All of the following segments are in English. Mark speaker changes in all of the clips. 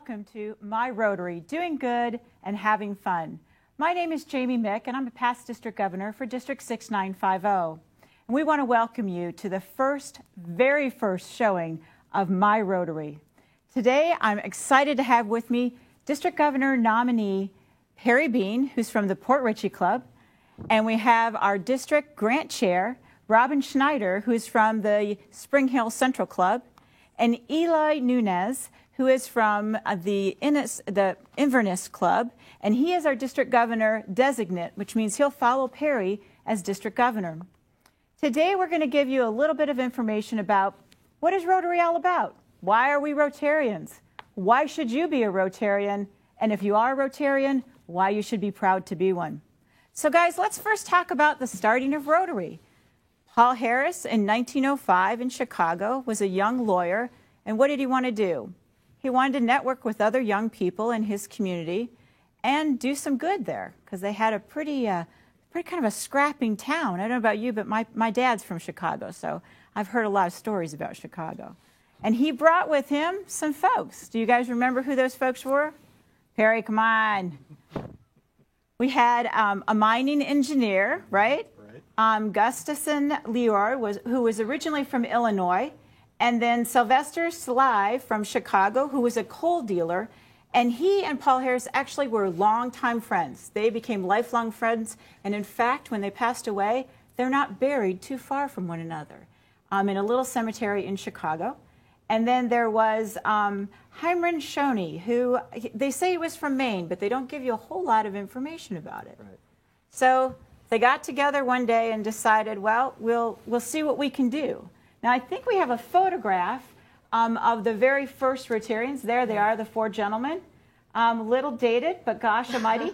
Speaker 1: welcome to My Rotary, doing good and having fun. My name is Jamie Mick, and I'm a past district governor for District 6950. And we want to welcome you to the very first showing of My Rotary. Today, I'm excited to have with me District Governor nominee Perry Bean, who's from the Port Richey Club, and we have our district grant chair, Robin Schneider, who's from the Spring Hill Central Club, and Eli Nunez, who is from the Inverness Club, and he is our district governor designate, which means he'll follow Perry as district governor. Today, we're going to give you a little bit of information about what is Rotary all about? Why are we Rotarians? Why should you be a Rotarian? And if you are a Rotarian, why you should be proud to be one. So guys, let's first talk about the starting of Rotary. Paul Harris in 1905 in Chicago was a young lawyer, and what did he want to do? He wanted to network with other young people in his community and do some good there, because they had a pretty kind of a scrapping town. I don't know about you, but my dad's from Chicago, so I've heard a lot of stories about Chicago. And he brought with him some folks. Do you guys remember who those folks were? Perry, come on. We had a mining engineer, right? Gustafson Leor, who was originally from Illinois, and then Sylvester Sly from Chicago, who was a coal dealer, and he and Paul Harris actually were longtime friends. They became lifelong friends, and in fact, when they passed away, they're not buried too far from one another in a little cemetery in Chicago. And then there was Hyman Shoney, who they say he was from Maine, but they don't give you a whole lot of information about it. Right. So they got together one day and decided, well, we'll see what we can do. Now, I think we have a photograph of the very first Rotarians. There they are, the four gentlemen. A little dated, but gosh almighty.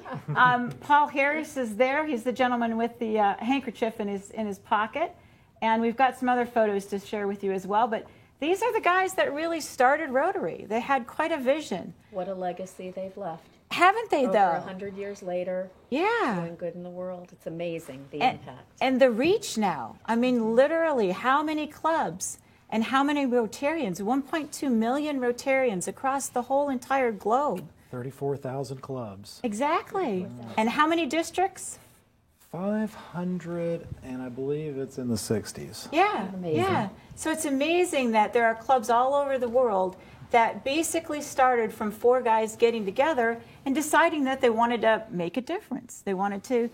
Speaker 1: Paul Harris is there. He's the gentleman with the handkerchief in his pocket. And we've got some other photos to share with you as well. But these are the guys that really started Rotary. They had quite a vision.
Speaker 2: What a legacy they've left.
Speaker 1: Haven't they, though?
Speaker 2: Over 100 years later,
Speaker 1: yeah,
Speaker 2: doing good in the world. It's amazing, the impact.
Speaker 1: And the reach now. I mean, literally, how many clubs and how many Rotarians? 1.2 million Rotarians across the whole entire globe.
Speaker 3: 34,000 clubs.
Speaker 1: Exactly. And how many districts?
Speaker 3: 500, and I believe it's in the 60s.
Speaker 1: Yeah, amazing. Yeah. So it's amazing that there are clubs all over the world that basically started from four guys getting together and deciding that they wanted to make a difference. They wanted to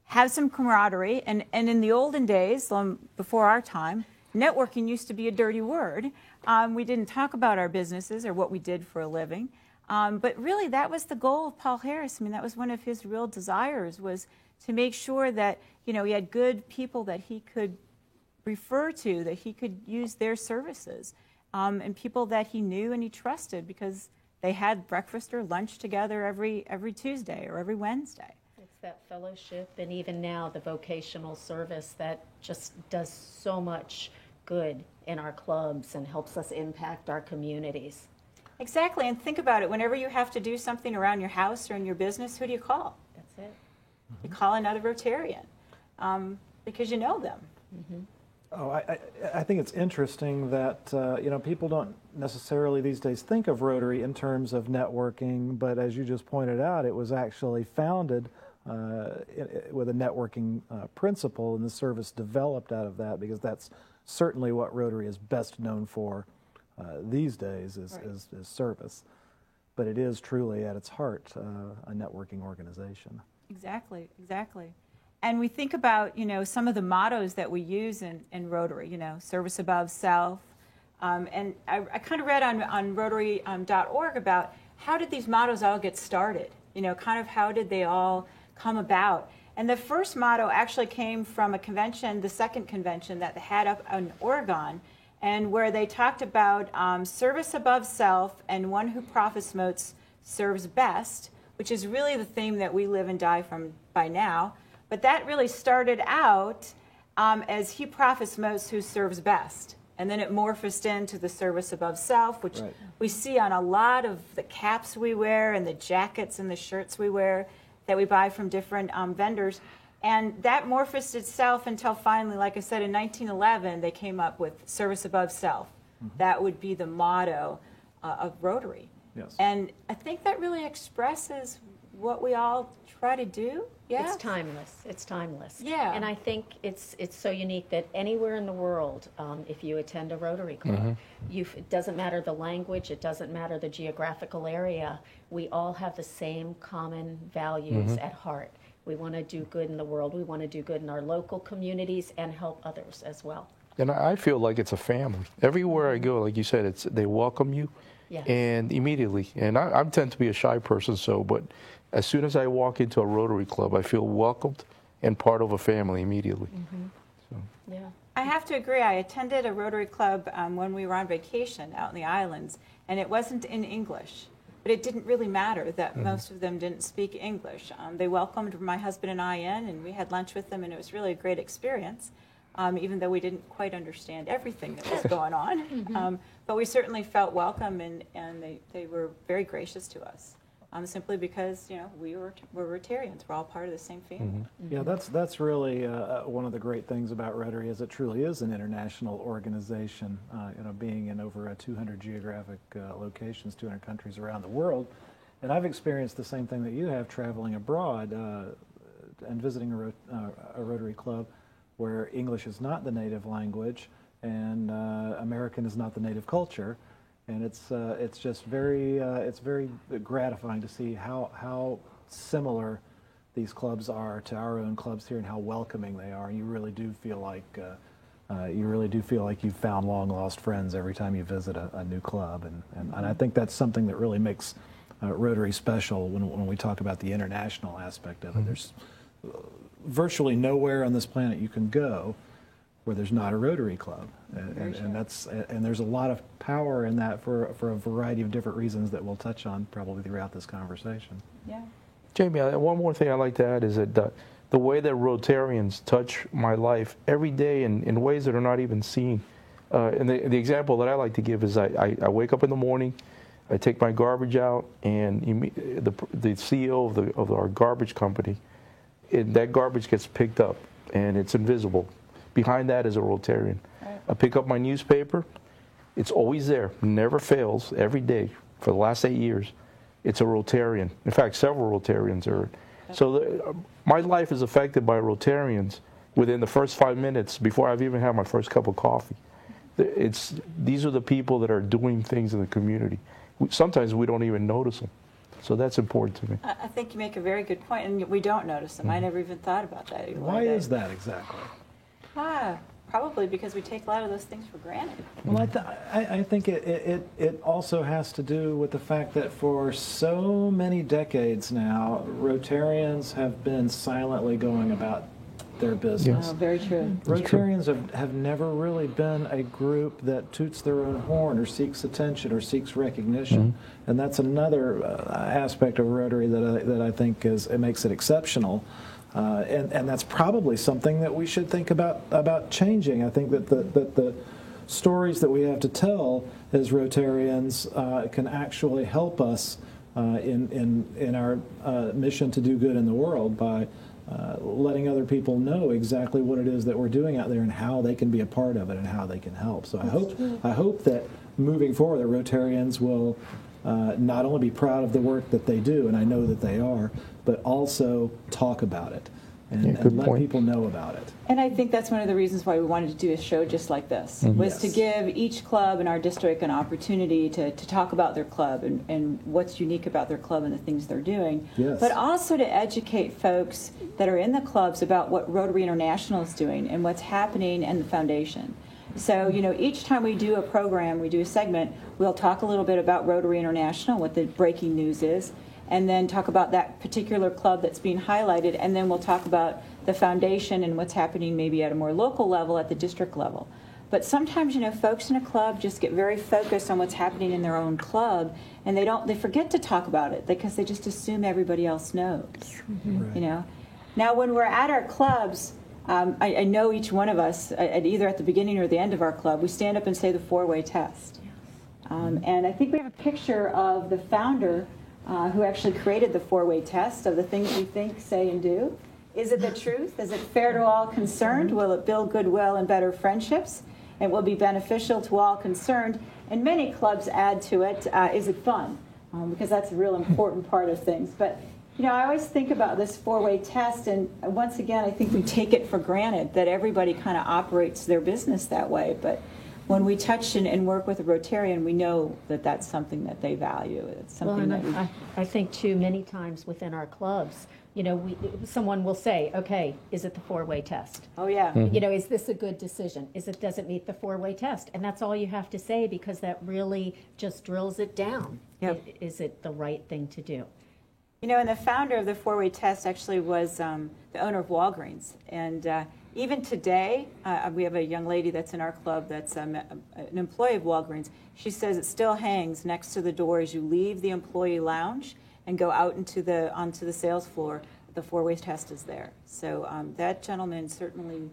Speaker 1: have some camaraderie. And in the olden days, before our time, networking used to be a dirty word. We didn't talk about our businesses or what we did for a living. But really, that was the goal of Paul Harris. I mean, that was one of his real desires, was to make sure that, he had good people that he could refer to, that he could use their services. And people that he knew and he trusted, because they had breakfast or lunch together every Tuesday or every Wednesday.
Speaker 2: It's that fellowship, and even now the vocational service that just does so much good in our clubs and helps us impact our communities.
Speaker 1: Exactly, and think about it. Whenever you have to do something around your house or in your business, who do you call?
Speaker 2: That's it.
Speaker 1: You call another Rotarian because you know them.
Speaker 2: Mm-hmm.
Speaker 3: Oh, I think it's interesting that, people don't necessarily these days think of Rotary in terms of networking, but as you just pointed out, it was actually founded with a networking principle, and the service developed out of that, because that's certainly what Rotary is best known for these days is service. But it is truly at its heart a networking organization.
Speaker 1: Exactly, exactly. And we think about, some of the mottos that we use in Rotary, service above self. And I kind of read on Rotary.org about how did these mottos all get started? Kind of how did they all come about? And the first motto actually came from a convention, the second convention that they had up in Oregon, and where they talked about service above self, and one who promotes serves best, which is really the theme that we live and die from by now. But that really started out as he profits most who serves best. And then it morphs into the service above self, which we see on a lot of the caps we wear and the jackets and the shirts we wear that we buy from different vendors. And that morphs itself until finally, like I said, in 1911, they came up with service above self. Mm-hmm. That would be the motto of Rotary.
Speaker 3: Yes.
Speaker 1: And I think that really expresses what we all try to do. Yeah.
Speaker 2: It's timeless. It's timeless.
Speaker 1: Yeah.
Speaker 2: And I think it's so unique that anywhere in the world, if you attend a Rotary Club, it doesn't matter the language, it doesn't matter the geographical area. We all have the same common values at heart. We want to do good in the world. We want to do good in our local communities and help others as well.
Speaker 4: And I feel like it's a family. Everywhere I go, like you said, they welcome you,
Speaker 2: Yes.
Speaker 4: and immediately. And I tend to be a shy person, but as soon as I walk into a Rotary Club, I feel welcomed and part of a family immediately. So.
Speaker 2: Yeah.
Speaker 1: I have to agree. I attended a Rotary Club when we were on vacation out in the islands, and it wasn't in English. But it didn't really matter that most of them didn't speak English. They welcomed my husband and I in, and we had lunch with them, and it was really a great experience, even though we didn't quite understand everything that was going on. But we certainly felt welcome, and they were very gracious to us, simply because, you know, we're Rotarians. We're all part of the same family.
Speaker 3: Yeah, that's really one of the great things about Rotary is it truly is an international organization. You know, being in over 200 geographic locations, 200 countries around the world, and I've experienced the same thing that you have traveling abroad and visiting a Rotary Club where English is not the native language and American is not the native culture. And it's just very gratifying to see how similar these clubs are to our own clubs here and how welcoming they are. You really do feel like you've found long lost friends every time you visit a new club, and I think that's something that really makes Rotary special when we talk about the international aspect of it. There's virtually nowhere on this planet you can go where there's not a Rotary Club, and there's a lot of power in that for a variety of different reasons that we'll touch on probably throughout this conversation.
Speaker 1: Yeah.
Speaker 4: Jamie, one more thing I'd like to add is that the way that Rotarians touch my life every day in ways that are not even seen. And the example that I like to give is I wake up in the morning, I take my garbage out, and the CEO of our garbage company, that garbage gets picked up, and it's invisible. Behind that is a Rotarian. Right. I pick up my newspaper. It's always there, never fails, every day for the last 8 years. It's a Rotarian. In fact, several Rotarians are. So my life is affected by Rotarians within the first 5 minutes before I've even had my first cup of coffee. These are the people that are doing things in the community. Sometimes we don't even notice them. So that's important to me.
Speaker 1: I think you make a very good point, and we don't notice them. I never even thought about that.
Speaker 3: Why is that exactly?
Speaker 1: Probably because we take a lot of those things for granted.
Speaker 3: Well, I think it also has to do with the fact that for so many decades now, Rotarians have been silently going about their business.
Speaker 4: Yes.
Speaker 1: Oh, very true.
Speaker 3: Rotarians have never really been a group that toots their own horn or seeks attention or seeks recognition, and that's another aspect of Rotary that I think it makes it exceptional. And that's probably something that we should think about changing. I think that the stories that we have to tell as Rotarians can actually help us in our mission to do good in the world by letting other people know exactly what it is that we're doing out there and how they can be a part of it and how they can help. So I hope that moving forward, the Rotarians will not only be proud of the work that they do, and I know that they are, but also talk about it and let people know about it.
Speaker 1: And I think that's one of the reasons why we wanted to do a show just like this, was to give each club in our district an opportunity to talk about their club and what's unique about their club and the things they're doing, but also to educate folks that are in the clubs about what Rotary International is doing and what's happening in the foundation. So, you know, each time we do a program, we do a segment, we'll talk a little bit about Rotary International, what the breaking news is, and then talk about that particular club that's being highlighted, and then we'll talk about the foundation and what's happening maybe at a more local level, at the district level. But sometimes, you know, folks in a club just get very focused on what's happening in their own club, and they forget to talk about it because they just assume everybody else knows. You know. Now, when we're at our clubs, I know each one of us, either at the beginning or the end of our club, we stand up and say the four-way test. And I think we have a picture of the founder who actually created the four-way test of the things we think, say, and do. Is it the truth? Is it fair to all concerned? Will it build goodwill and better friendships? It will be beneficial to all concerned. And many clubs add to it, is it fun? because that's a real important part of things. But I always think about this four-way test, and once again, I think we take it for granted that everybody kind of operates their business that way. But when we touch and work with a Rotarian, we know that that's something that they value. It's something
Speaker 2: I think too, many times within our clubs, someone will say, okay, is it the four-way test?
Speaker 1: Oh, yeah.
Speaker 2: Is this a good decision? Does it meet the four-way test? And that's all you have to say, because that really just drills it down.
Speaker 1: Yep.
Speaker 2: Is it the right thing to do?
Speaker 1: And the founder of the four-way test actually was the owner of Walgreens. And even today, we have a young lady that's in our club that's an employee of Walgreens. She says it still hangs next to the door as you leave the employee lounge and go out onto the sales floor. The four-way test is there. So that gentleman certainly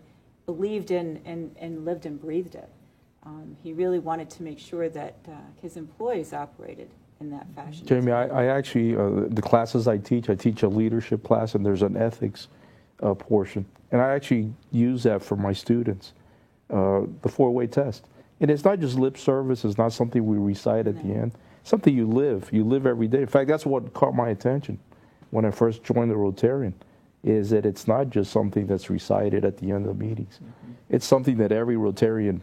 Speaker 1: believed in and lived and breathed it. He really wanted to make sure that his employees operated in that fashion.
Speaker 4: Jamie, I actually, the classes I teach a leadership class, and there's an ethics portion. And I actually use that for my students, the four-way test. And it's not just lip service. It's not something we recite at the end. It's something you live. You live every day. In fact, that's what caught my attention when I first joined the Rotarian, is that it's not just something that's recited at the end of the meetings. It's something that every Rotarian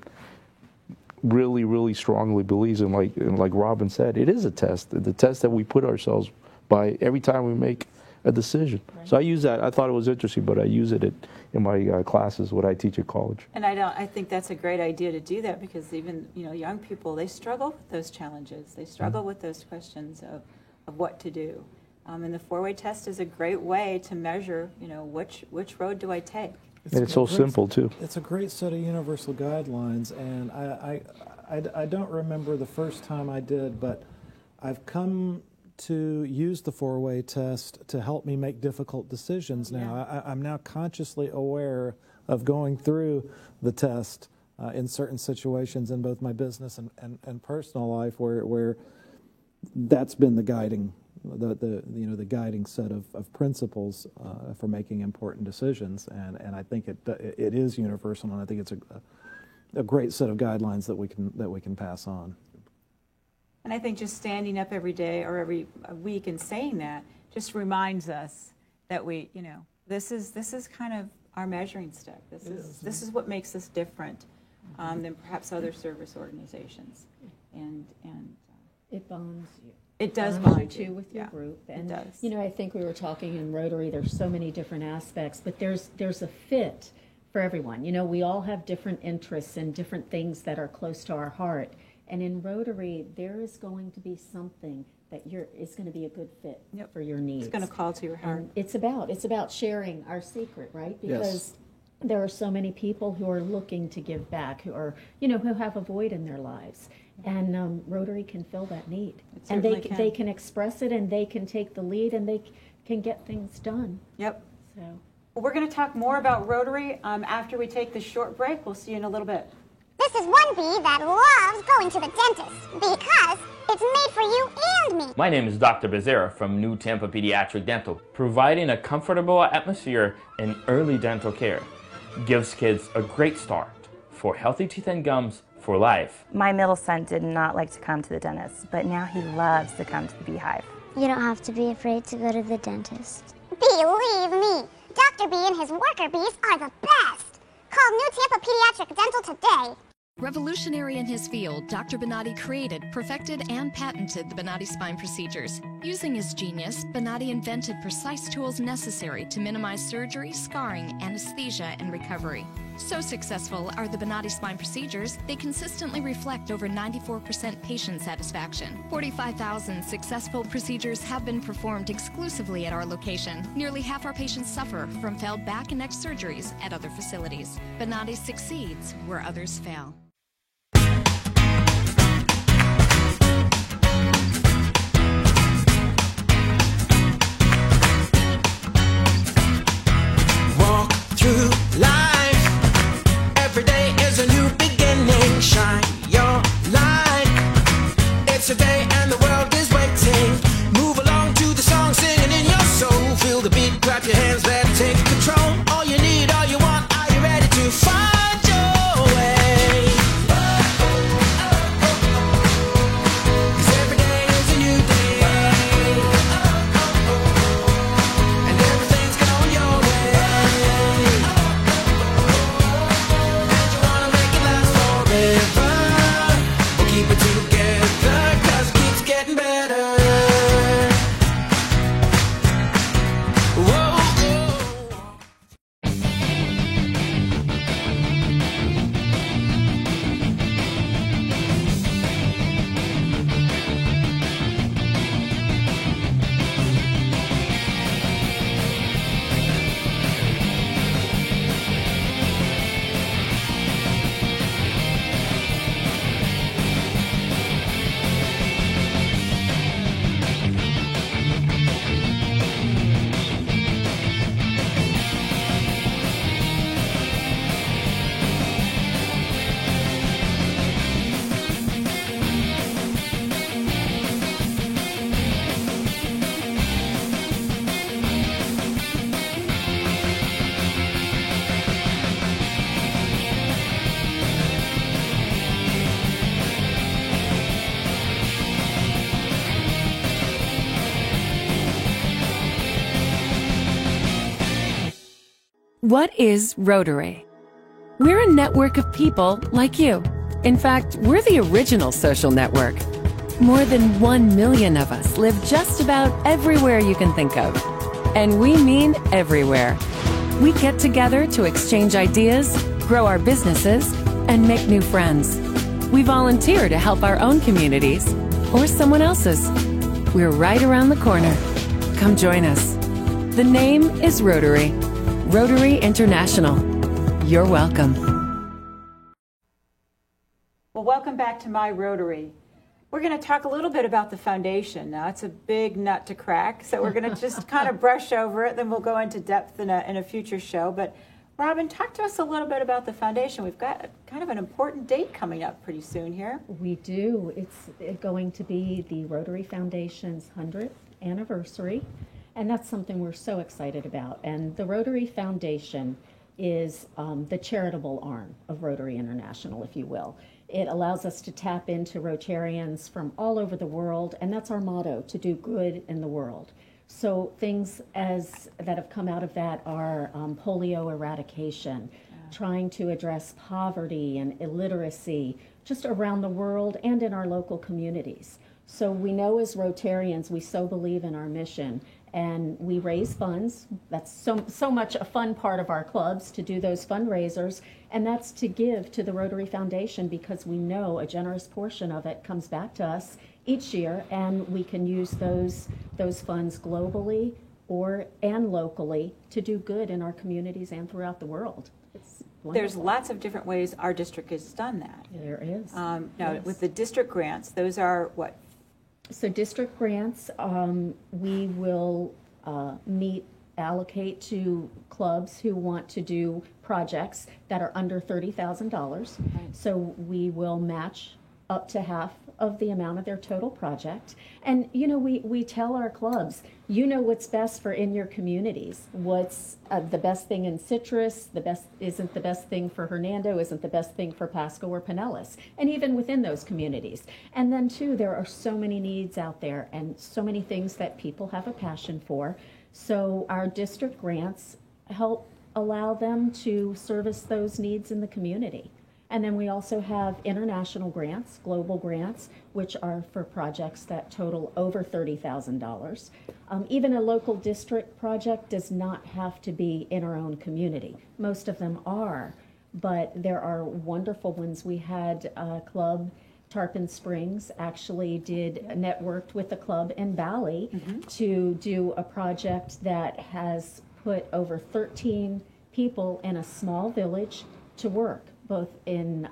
Speaker 4: really, really strongly believes in. Like Robin said, it is a test. The test that we put ourselves by every time we make a decision. Right. So I use that. I thought it was interesting, but I use it in my classes, what I teach at college.
Speaker 1: And I think that's a great idea to do that, because even young people, they struggle with those challenges. They struggle with those questions of what to do. And the four-way test is a great way to measure, which road do I take.
Speaker 4: It's so simple too.
Speaker 3: It's a great set of universal guidelines, and I don't remember the first time I did, but I've come to use the four-way test to help me make difficult decisions now. I'm now consciously aware of going through the test in certain situations in both my business and personal life where that's been the guiding the guiding set of principles for making important decisions, and I think it is universal, and I think it's a great set of guidelines that we can pass on.
Speaker 1: And I think just standing up every day or every week and saying that just reminds us that this is kind of our measuring stick. This is what makes us different than perhaps other service organizations, and
Speaker 2: it bonds you.
Speaker 1: It does bond
Speaker 2: you too with your group, and
Speaker 1: it does.
Speaker 2: I think we were talking in Rotary. There's so many different aspects, but there's a fit for everyone. We all have different interests and different things that are close to our heart. And in Rotary, there is going to be something that is going to be a good fit for your needs.
Speaker 1: It's going to call to your heart.
Speaker 2: And it's about sharing our secret, right? Because there are so many people who are looking to give back, who are who have a void in their lives. And Rotary can fill that need. And they can express it, and they can take the lead, and they can get things done.
Speaker 1: Yep.
Speaker 2: So
Speaker 1: well, we're going to talk more about Rotary after we take this short break. We'll see you in a little bit.
Speaker 5: This is one bee that loves going to the dentist because it's made for you and me.
Speaker 6: My name is Dr. Becerra from New Tampa Pediatric Dental. Providing a comfortable atmosphere in early dental care gives kids a great start for healthy teeth and gums for life.
Speaker 7: My middle son did not like to come to the dentist, but now he loves to come to the Beehive.
Speaker 5: You don't have to be afraid to go to the dentist. Believe me, Dr. B and his worker bees are the best. Call New Tampa Pediatric Dental today.
Speaker 8: Revolutionary in his field, Dr. Bonatti created, perfected, and patented the Bonatti spine procedures. Using his genius, Bonatti invented precise tools necessary to minimize surgery, scarring, anesthesia, and recovery. So successful are the Bonatti spine procedures, they consistently reflect over 94% patient satisfaction. 45,000 successful procedures have been performed exclusively at our location. Nearly half our patients suffer from failed back and neck surgeries at other facilities. Bonatti succeeds where others fail.
Speaker 9: Walk through life. Every day is a new beginning. Shine your light. It's a day and the world is waiting. Move along to the song, singing in your soul. Feel the beat, clap your hands, let's take control. All you need, all you want, are you ready to find your way?
Speaker 10: What is Rotary? We're a network of people like you. In fact, we're the original social network. More than 1 million of us live just about everywhere you can think of. And we mean everywhere. We get together to exchange ideas, grow our businesses, and make new friends. We volunteer to help our own communities or someone else's. We're right around the corner. Come join us. The name is Rotary. Rotary International. You're welcome.
Speaker 1: Well, welcome back to My Rotary. We're going to talk a little bit about the foundation. Now, it's a big nut to crack, so we're going to just kind of brush over it, then we'll go into depth in a future show. But Robin, talk to us a little bit about the foundation. We've got kind of an important date coming up pretty soon here.
Speaker 2: We do. It's going to be the Rotary Foundation's 100th anniversary, and that's something we're so excited about. And the Rotary Foundation is the charitable arm of Rotary International, if you will. It allows us to tap into Rotarians from all over the world, and that's our motto, to do good in the world. So things that have come out of that are polio eradication, trying to address poverty and illiteracy just around the world and in our local communities. So we know as Rotarians, we so believe in our mission, and we raise funds. That's so much a fun part of our clubs, to do those fundraisers, and that's to give to the Rotary Foundation, because we know a generous portion of it comes back to us each year, and we can use those funds globally and locally to do good in our communities and throughout the world. It's wonderful.
Speaker 1: There's lots of different ways our district has done that.
Speaker 2: There is.
Speaker 1: Now,
Speaker 2: Yes.
Speaker 1: with the district grants, those are what?
Speaker 2: So district grants, we will allocate to clubs who want to do projects that are under $30,000.
Speaker 1: Right.
Speaker 2: So we will match up to half of the amount of their total project. And, you know, we tell our clubs, you know what's best for in your communities. What's the best thing in Citrus, isn't the best thing for Hernando, isn't the best thing for Pasco or Pinellas, and even within those communities. And then, too, there are so many needs out there and so many things that people have a passion for. So our district grants help allow them to service those needs in the community. And then we also have international grants, global grants, which are for projects that total over $30,000. Even a local district project does not have to be in our own community. Most of them are, but there are wonderful ones. We had a club, Tarpon Springs, actually networked with a club in Bali to do a project that has put over 13 people in a small village to work, both in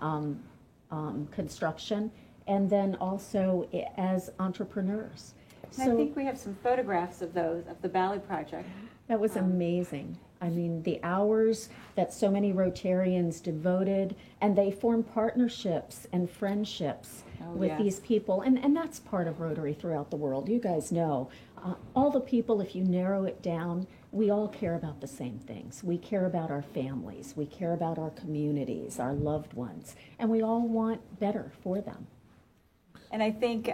Speaker 2: construction and then also as entrepreneurs.
Speaker 1: And I think we have some photographs of those, of the Bali project.
Speaker 2: That was amazing. I mean, the hours that so many Rotarians devoted, and they formed partnerships and friendships with these people. And that's part of Rotary throughout the world. You guys know, all the people, if you narrow it down, we all care about the same things. We care about our families. We care about our communities, our loved ones, and we all want better for them.
Speaker 1: And I think,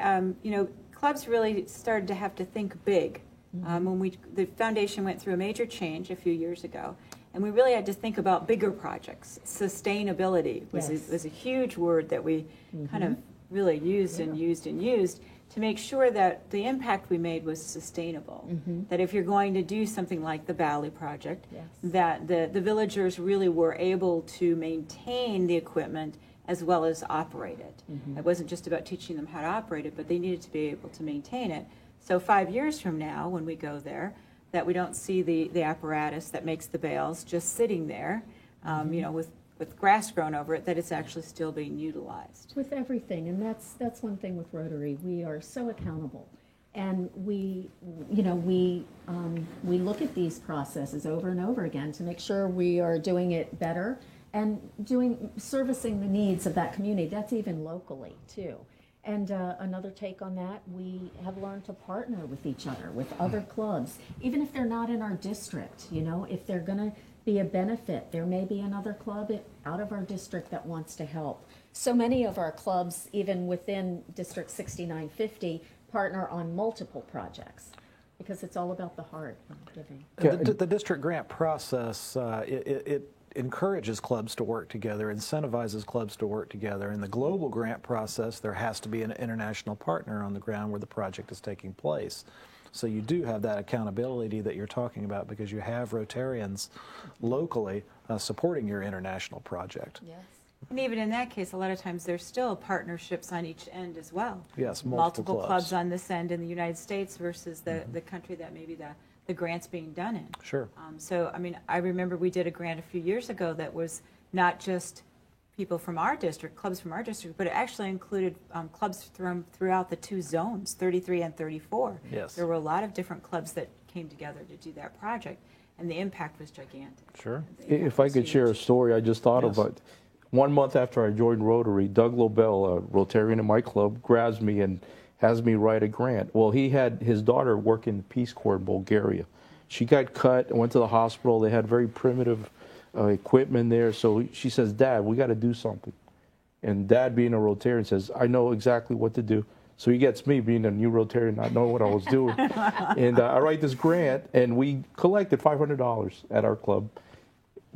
Speaker 1: clubs really started to have to think big. When the foundation went through a major change a few years ago, and we really had to think about bigger projects. Sustainability was a huge word that we kind of really used to make sure that the impact we made was sustainable. That if you're going to do something like the Bali project, that the villagers really were able to maintain the equipment as well as operate it. It wasn't just about teaching them how to operate it, but they needed to be able to maintain it. So 5 years from now, when we go there, that we don't see the apparatus that makes the bales just sitting there, with grass grown over it, that it's actually still being utilized.
Speaker 2: With everything, and that's one thing with Rotary. We are so accountable, and we look at these processes over and over again to make sure we are doing it better and servicing the needs of that community. That's even locally too. And another take on that, we have learned to partner with each other, with other clubs, even if they're not in our district. If they're going to be a benefit, there may be another club out of our district that wants to help. So many of our clubs, even within District 6950, partner on multiple projects. because it's all about the heart of giving.
Speaker 3: The district grant process, it encourages clubs to work together, incentivizes clubs to work together. In the global grant process, there has to be an international partner on the ground where the project is taking place. So you do have that accountability that you're talking about because you have Rotarians locally supporting your international project.
Speaker 2: Yes.
Speaker 1: And even in that case, a lot of times there's still partnerships on each end as well.
Speaker 3: Yes,
Speaker 1: multiple clubs on this end in the United States versus the country that maybe the grant's being done in.
Speaker 3: Sure.
Speaker 1: So, I mean, I remember we did a grant a few years ago that was not just people from our district, clubs from our district, but it actually included clubs throughout the two zones, 33 and 34.
Speaker 3: Yes.
Speaker 1: There were a lot of different clubs that came together to do that project, and the impact was gigantic.
Speaker 3: Sure.
Speaker 4: If I could share a story, I just thought of it. 1 month after I joined Rotary, Doug Lobel, a Rotarian in my club, grabs me and has me write a grant. Well, he had his daughter work in the Peace Corps in Bulgaria. She got cut and went to the hospital. They had very primitive equipment there. So she says, Dad, we got to do something. And Dad, being a Rotarian, says, I know exactly what to do. So he gets me, being a new Rotarian, not knowing what I was doing. And I write this grant, and we collected $500 at our club.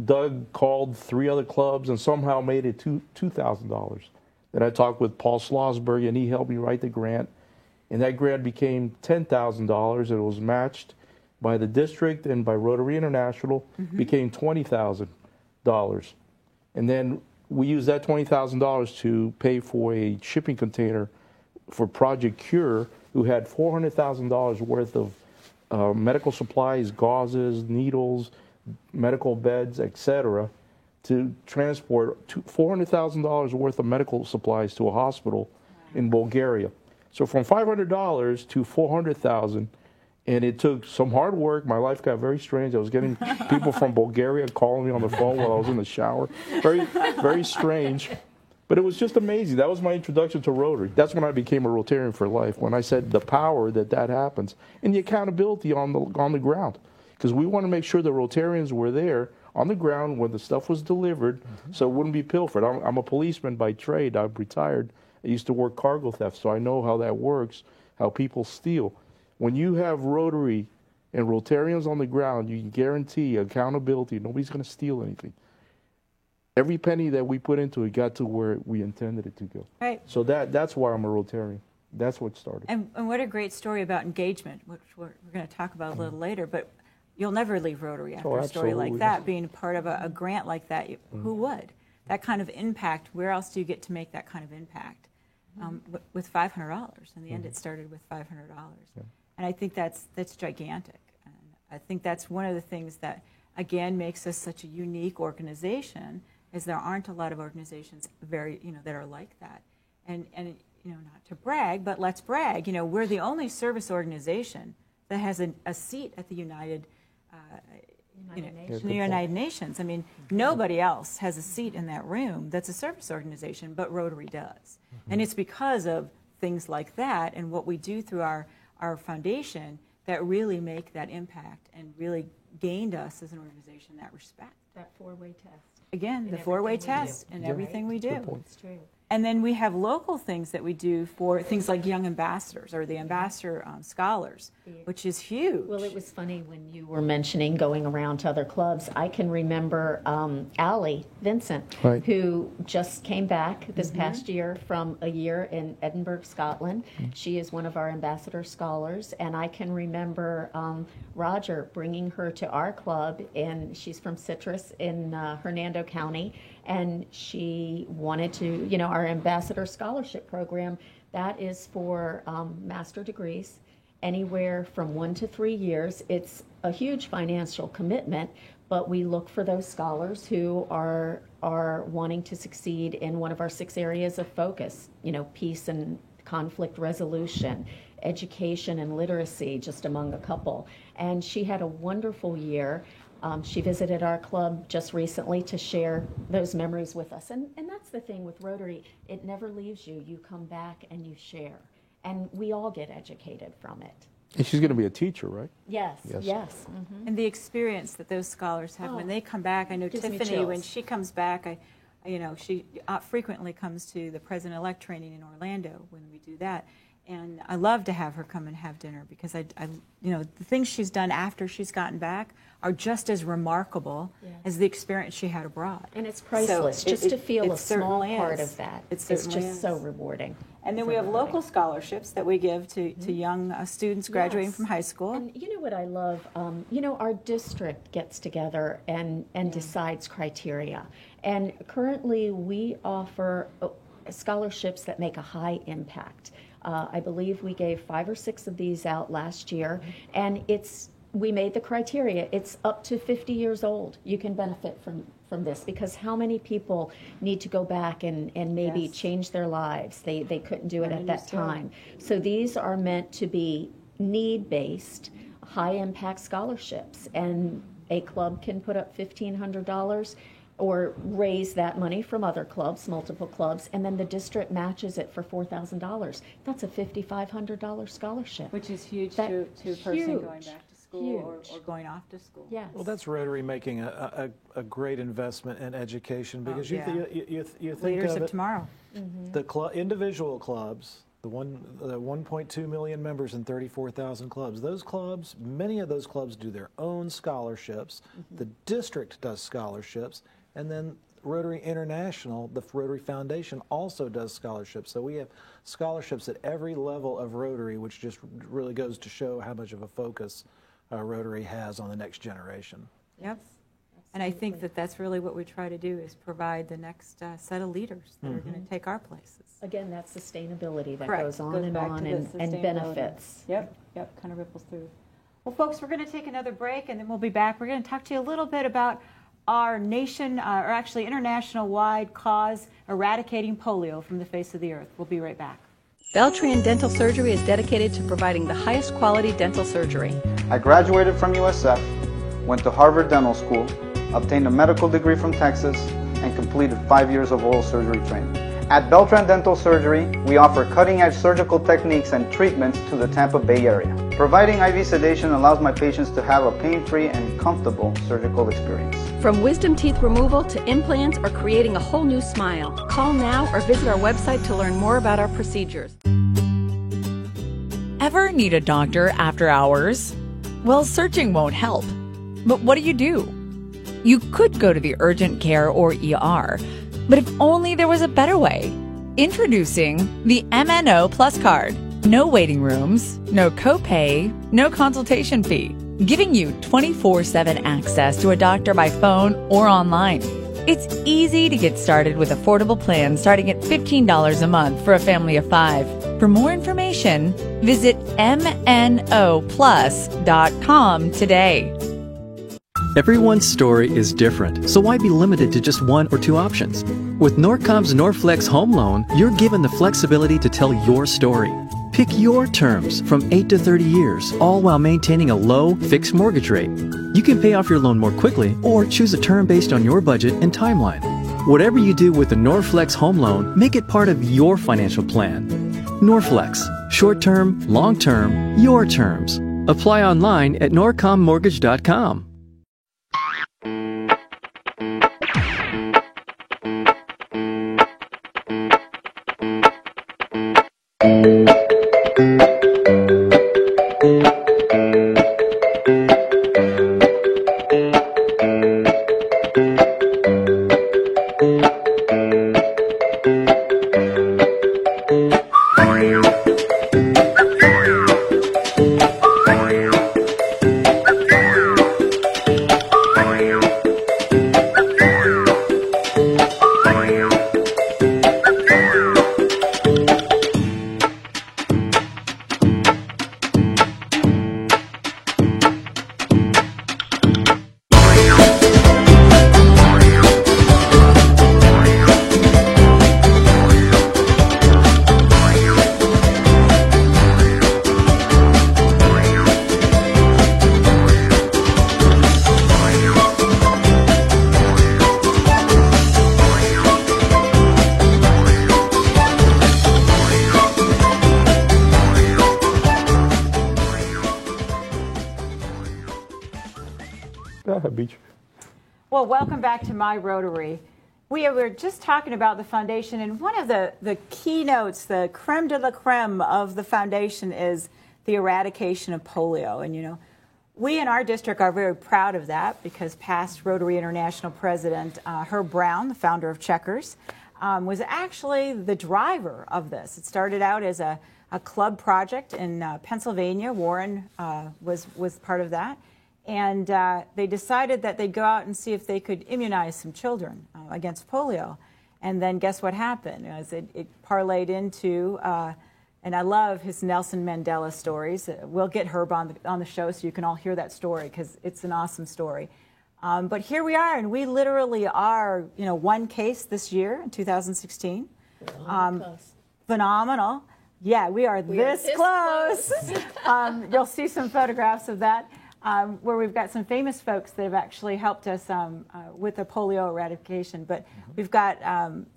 Speaker 4: Doug called 3 other clubs and somehow made it $2,000. Then I talked with Paul Schlossberg, and he helped me write the grant. And that grant became $10,000. It was matched by the district and by Rotary International, became $20,000. And then we used that $20,000 to pay for a shipping container for Project Cure, who had $400,000 worth of medical supplies, gauzes, needles, medical beds, etc., to transport $400,000 worth of medical supplies to a hospital in Bulgaria. So from $500 to $400,000, and it took some hard work. My life got very strange. I was getting people from Bulgaria calling me on the phone while I was in the shower. Very, very strange. But it was just amazing. That was my introduction to Rotary. That's when I became a Rotarian for life, when I said the power that happens and the accountability on the ground. Because we want to make sure the Rotarians were there on the ground when the stuff was delivered, so it wouldn't be pilfered. I'm a policeman by trade. I'm retired. I used to work cargo theft, so I know how that works, how people steal. When you have Rotary and Rotarians on the ground, you can guarantee accountability. Nobody's going to steal anything. Every penny that we put into it got to where we intended it to go.
Speaker 1: Right.
Speaker 4: So that's why I'm a Rotarian. That's what started.
Speaker 1: And what a great story about engagement, which we're going to talk about a little later. But you'll never leave Rotary after a story like that. Being part of a grant like that, who would? That kind of impact, where else do you get to make that kind of impact? With $500. In the end, it started with $500.
Speaker 4: Yeah.
Speaker 1: And I think that's gigantic. And I think that's one of the things that, again, makes us such a unique organization, is there aren't a lot of organizations that are like that. And not to brag, but let's brag. We're the only service organization that has a seat at the United Nations. I mean, nobody else has a seat in that room that's a service organization, but Rotary does. And it's because of things like that and what we do through our foundation that really make that impact and really gained us as an organization that respect.
Speaker 2: That 4-way test.
Speaker 1: Again, the 4-way test in everything we do.
Speaker 2: It's true.
Speaker 1: And then we have local things that we do for things like Young Ambassadors or the Ambassador Scholars, which is huge.
Speaker 2: Well, it was funny when you were mentioning going around to other clubs. I can remember Allie Vincent,
Speaker 4: Right.
Speaker 2: who just came back this past year from a year in Edinburgh, Scotland. She is one of our Ambassador Scholars, and I can remember Roger bringing her to our club, and she's from Citrus in Hernando County, and she wanted to, our Ambassador Scholarship Program, that is for master degrees, anywhere from 1 to 3 years. It's a huge financial commitment, but we look for those scholars who are wanting to succeed in one of our 6 areas of focus, peace and conflict resolution, education and literacy, just among a couple. And she had a wonderful year. She visited our club just recently to share those memories with us. And that's the thing with Rotary. It never leaves you. You come back and you share. And we all get educated from it.
Speaker 4: And she's going to be a teacher, right?
Speaker 2: Yes.
Speaker 1: And the experience that those scholars have when they come back. I know
Speaker 2: Gives me
Speaker 1: Tiffany, when
Speaker 2: chills.
Speaker 1: she comes back, she frequently comes to the President-elect training in Orlando when we do that. And I love to have her come and have dinner because the things she's done after she's gotten back are just as remarkable as the experience she had abroad.
Speaker 2: And it's priceless.
Speaker 1: So
Speaker 2: just to feel a small
Speaker 1: certainly
Speaker 2: part
Speaker 1: is.
Speaker 2: of that.
Speaker 1: It's
Speaker 2: just
Speaker 1: certainly
Speaker 2: so rewarding.
Speaker 1: And then we have local scholarships that we give to young students graduating from high school.
Speaker 2: And you know what I love? Our district gets together and decides criteria. And currently we offer scholarships that make a high impact. I believe we gave 5 or 6 of these out last year, and we made the criteria. It's up to 50 years old. You can benefit from this, because how many people need to go back and maybe change their lives? They couldn't do it at that time. So these are meant to be need-based, high-impact scholarships, and a club can put up $1,500 or raise that money from other clubs, multiple clubs, and then the district matches it for $4,000. That's a $5,500 scholarship.
Speaker 1: Which is huge to a person going back to school or going off to school.
Speaker 2: Yes.
Speaker 3: Well, that's Rotary making a great investment in education, because you think
Speaker 1: Leaders
Speaker 3: of
Speaker 1: of tomorrow.
Speaker 3: The individual clubs, the 1.2 million members and 34,000 clubs. Those clubs, many of those clubs do their own scholarships. The district does scholarships, and then Rotary International, the Rotary Foundation, also does scholarships. So we have scholarships at every level of Rotary, which just really goes to show how much of a focus Rotary has on the next generation.
Speaker 1: Yep. And I think that's really what we try to do, is provide the next set of leaders that are going to take our places.
Speaker 2: Again, that sustainability that
Speaker 1: Correct.
Speaker 2: goes on
Speaker 1: Goes
Speaker 2: and
Speaker 1: back
Speaker 2: on
Speaker 1: to the
Speaker 2: and benefits.
Speaker 1: Yep, kind of ripples through. Well, folks, we're going to take another break, and then we'll be back. We're going to talk to you a little bit about our nation, or actually international-wide cause, eradicating polio from the face of the earth. We'll be right back.
Speaker 11: Beltran Dental Surgery is dedicated to providing the highest quality dental surgery.
Speaker 12: I graduated from USF, went to Harvard Dental School, obtained a medical degree from Texas, and completed 5 years of oral surgery training. At Beltran Dental Surgery, we offer cutting-edge surgical techniques and treatments to the Tampa Bay area. Providing IV sedation allows my patients to have a pain-free and comfortable surgical experience.
Speaker 11: From wisdom teeth removal to implants or creating a whole new smile. Call now or visit our website to learn more about our procedures.
Speaker 13: Ever need a doctor after hours? Well, searching won't help. But what do? You could go to the urgent care or ER, but if only there was a better way. Introducing the MNO Plus Card. No waiting rooms, no copay, no consultation fee, giving you 24/7 access to a doctor by phone or online. It's easy to get started with affordable plans starting at $15 a month for a family of 5. For more information, visit mnoplus.com today.
Speaker 14: Everyone's story is different, so why be limited to just 1 or 2 options? With Norcom's Norflex Home Loan, you're given the flexibility to tell your story. Pick your terms from 8 to 30 years, all while maintaining a low, fixed mortgage rate. You can pay off your loan more quickly or choose a term based on your budget and timeline. Whatever you do with the Norflex Home Loan, make it part of your financial plan. Norflex. Short-term, long-term, your terms. Apply online at norcommortgage.com.
Speaker 1: Well, welcome back to My Rotary. We were just talking about the foundation, and one of the keynotes, the creme de la creme of the foundation is the eradication of polio. And, you know, we in our district are very proud of that because past Rotary International President Herb Brown, the founder of Checkers, was actually the driver of this. It started out as a club project in Pennsylvania. Warren was part of that. And they decided that they'd go out and see if they could immunize some children against polio. And then guess what happened? It parlayed into, and I love his Nelson Mandela stories. We'll get Herb on the show so you can all hear that story because it's an awesome story. But here we are, and we literally are, you know, one case this year in 2016. Phenomenal. Yeah, we are this close. You'll see some photographs of that. Where we've got some famous folks that have actually helped us with the polio eradication. But we've got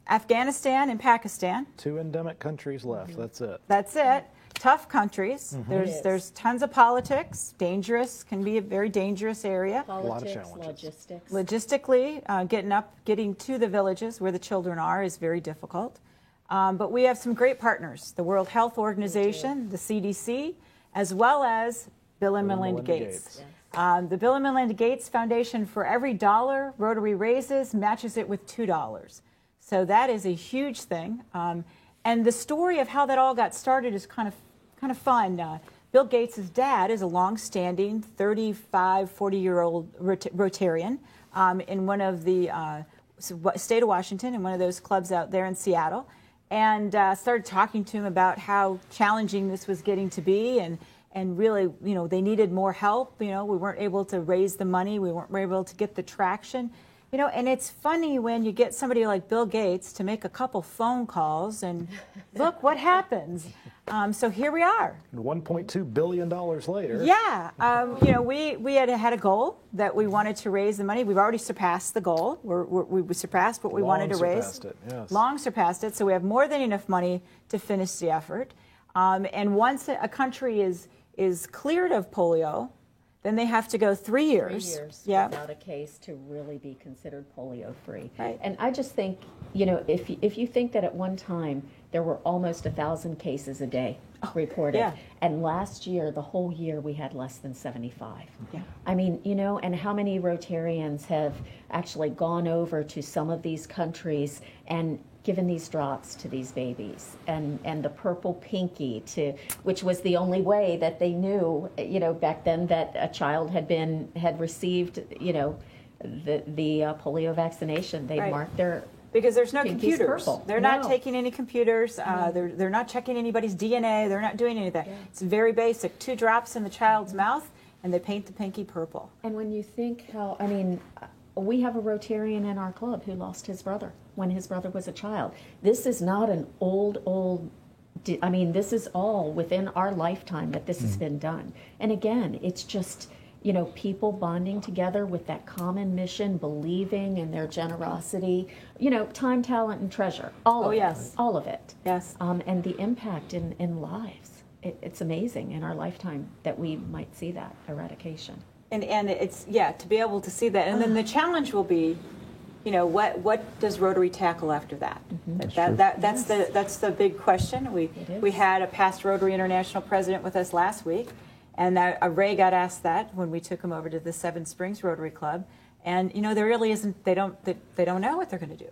Speaker 1: Afghanistan and Pakistan.
Speaker 3: 2 endemic countries left. That's it.
Speaker 1: That's it. Tough countries. There's tons of politics. Dangerous. Can be a very dangerous area.
Speaker 2: Politics,
Speaker 3: a lot of challenges.
Speaker 2: logistics.
Speaker 1: Logistically, getting to the villages where the children are is very difficult. But we have some great partners. The World Health Organization, the CDC, as well as Bill and Melinda Gates. The Bill and Melinda Gates Foundation, for every $1 Rotary raises, matches it with $2. So that is a huge thing. And the story of how that all got started is kind of fun. Bill Gates' dad is a long-standing 35, 40-year-old Rotarian in one of the state of Washington, in one of those clubs out there in Seattle, and started talking to him about how challenging this was getting to be, and really, you know, they needed more help. You know, we weren't able to raise the money. We weren't able to get the traction. You know, and it's funny when you get somebody like Bill Gates to make a couple phone calls and look what happens. So here we are.
Speaker 3: $1.2 billion later.
Speaker 1: Yeah. You know, we had a goal that we wanted to raise the money. We've already surpassed the goal. We surpassed what we wanted to raise.
Speaker 3: Surpassed it, yes.
Speaker 1: Long surpassed it. So we have more than enough money to finish the effort. And once a country is cleared of polio, then they have to go 3 years.
Speaker 2: 3 years
Speaker 1: yeah.
Speaker 2: without a case to really be considered polio-free.
Speaker 1: Right.
Speaker 2: And I just think, you know, if you think that at one time there were almost 1,000 cases a day reported,
Speaker 1: yeah.
Speaker 2: and last year, the whole year, we had less than 75.
Speaker 1: Yeah.
Speaker 2: I mean, you know, and how many Rotarians have actually gone over to some of these countries and given these drops to these babies, and the purple pinky, which was the only way that they knew, you know, back then that a child had received, you know, the polio vaccination. They
Speaker 1: Right.
Speaker 2: marked their
Speaker 1: because there's no
Speaker 2: pinkies
Speaker 1: computers.
Speaker 2: purple.
Speaker 1: They're not taking any computers. They're not checking anybody's DNA. They're not doing any of that.
Speaker 2: Yeah.
Speaker 1: It's very basic. 2 drops in the child's mouth, and they paint the pinky purple.
Speaker 2: And when you think how, I mean, we have a Rotarian in our club who lost his brother when his brother was a child. This is not an old, I mean, this is all within our lifetime that this has been done. And again, it's just, you know, people bonding together with that common mission, believing in their generosity, you know, time, talent, and treasure. All of it. All of it.
Speaker 1: Yes.
Speaker 2: And the impact in lives. It's amazing in our lifetime that we might see that eradication.
Speaker 1: And it's, yeah, to be able to see that. And then the challenge will be, you know, what does Rotary tackle after that? That's the big question. We had a past Rotary International president with us last week, and Ray got asked that when we took him over to the Seven Springs Rotary Club. And, you know, there really isn't, they don't know what they're going to do.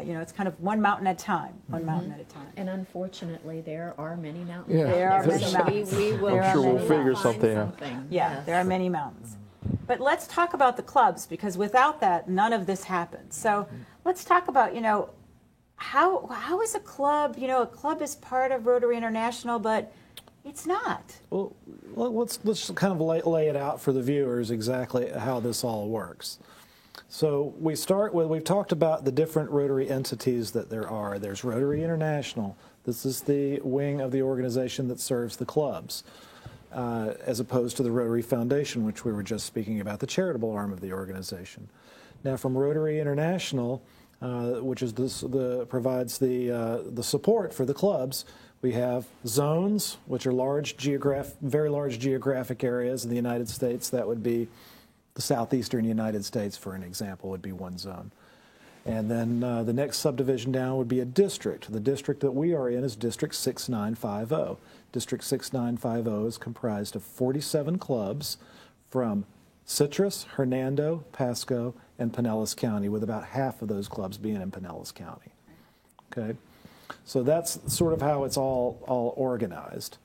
Speaker 1: You know, it's kind of one mountain at a time, mountain at a time.
Speaker 2: And unfortunately, there are many mountains.
Speaker 4: Yeah.
Speaker 1: There are many mountains.
Speaker 4: I'm sure we'll figure something out.
Speaker 1: Yeah, there are many mountains. But let's talk about the clubs, because without that, none of this happens. So let's talk about, you know, how is a club, you know, a club is part of Rotary International, but it's not.
Speaker 3: Well, let's kind of lay it out for the viewers exactly how this all works. So we start with, we've talked about the different Rotary entities that there are. There's Rotary International. This is the wing of the organization that serves the clubs, as opposed to the Rotary Foundation, which we were just speaking about, the charitable arm of the organization. Now, from Rotary International, which is provides the support for the clubs, we have zones, which are very large geographic areas in the United States. That would be the southeastern United States, for an example, would be one zone. And then the next subdivision down would be a district. The district that we are in is District 6950. District 6950 is comprised of 47 clubs from Citrus, Hernando, Pasco, and Pinellas County, with about half of those clubs being in Pinellas County. Okay, so that's sort of how it's all organized.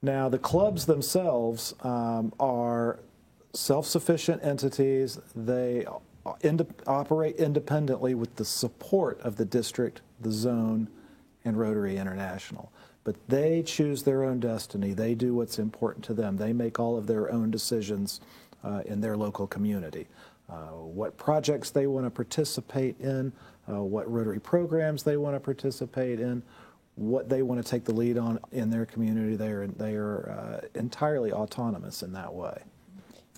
Speaker 3: Now, the clubs themselves are self-sufficient entities. They operate independently with the support of the district, the zone, and Rotary International. But they choose their own destiny. They do what's important to them. They make all of their own decisions in their local community. What projects they want to participate in, what Rotary programs they want to participate in, what they want to take the lead on in their community. They are entirely autonomous in that way.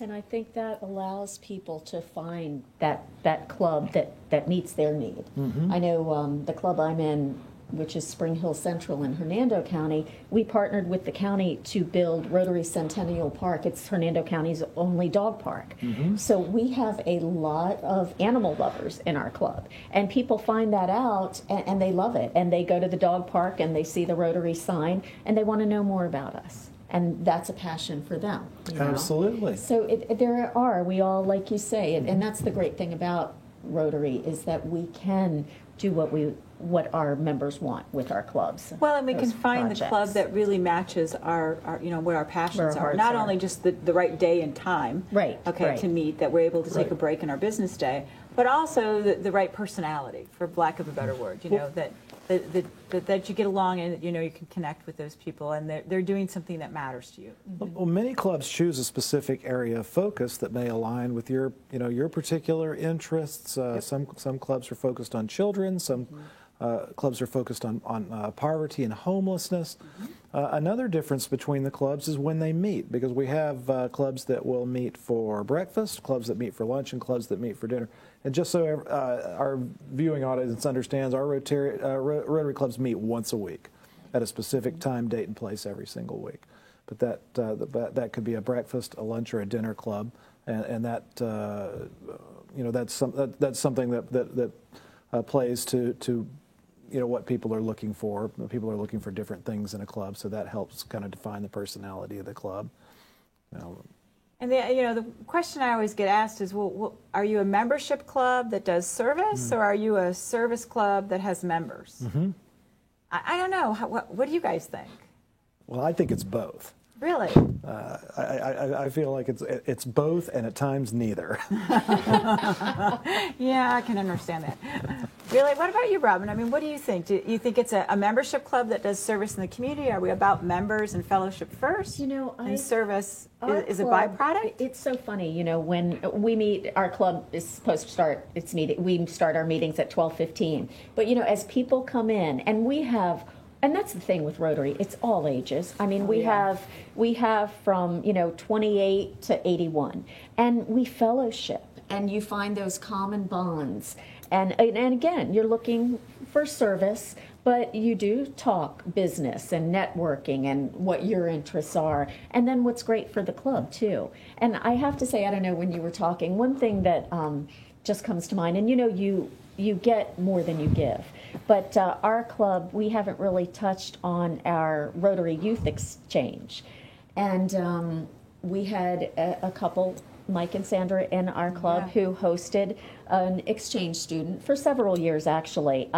Speaker 2: And I think that allows people to find that club that meets their need. I know the club I'm in, which is Spring Hill Central in Hernando County, we partnered with the county to build Rotary Centennial Park. It's Hernando County's only dog park. So we have a lot of animal lovers in our club. And people find that out and they love it. And they go to the dog park and they see the Rotary sign and they want to know more about us. And that's a passion for them. You know?
Speaker 3: Absolutely.
Speaker 2: So we all, like you say, and that's the great thing about Rotary is that we can do what our members want with our clubs.
Speaker 1: Well, and we can find the club that really matches our what our passions are. Not only just the right day and time, to meet, that we're able to take a break in our business day, but also the right personality, for lack of a better word. That you get along and you can connect with those people and they're doing something that matters to you.
Speaker 3: Well, many clubs choose a specific area of focus that may align with your particular interests. Some clubs are focused on children. Some clubs are focused on poverty and homelessness. Another difference between the clubs is when they meet, because we have clubs that will meet for breakfast, clubs that meet for lunch, and clubs that meet for dinner. And just so our viewing audience understands, our Rotary clubs meet once a week at a specific time, date, and place every single week. But that could be a breakfast, a lunch, or a dinner club, and that that's something that plays to what people are looking for. People are looking for different things in a club, so that helps kind of define the personality of the club.
Speaker 1: And the question I always get asked is, well, are you a membership club that does service, or are you a service club that has members? I don't know. What do you guys think?
Speaker 3: Well, I think it's both.
Speaker 1: Really?
Speaker 3: I feel like it's both, and at times neither.
Speaker 1: Yeah, I can understand that. Really? What about you, Robin? I mean, what do you think? Do you think it's a membership club that does service in the community? Are we about members and fellowship first? And service is a byproduct?
Speaker 2: It's so funny, when we meet, our club is supposed to start its meeting. We start our meetings at 12:15. But, as people come in, and we have, and that's the thing with Rotary, it's all ages. I mean, we have from, 28 to 81, and we fellowship, and you find those common bonds. And again, you're looking for service, but you do talk business and networking and what your interests are, and then what's great for the club too. And I have to say, I don't know, when you were talking, one thing that just comes to mind, and you get more than you give. But our club, we haven't really touched on our Rotary Youth Exchange. And we had a couple, Mike and Sandra in our club, who hosted an exchange student for several years, actually.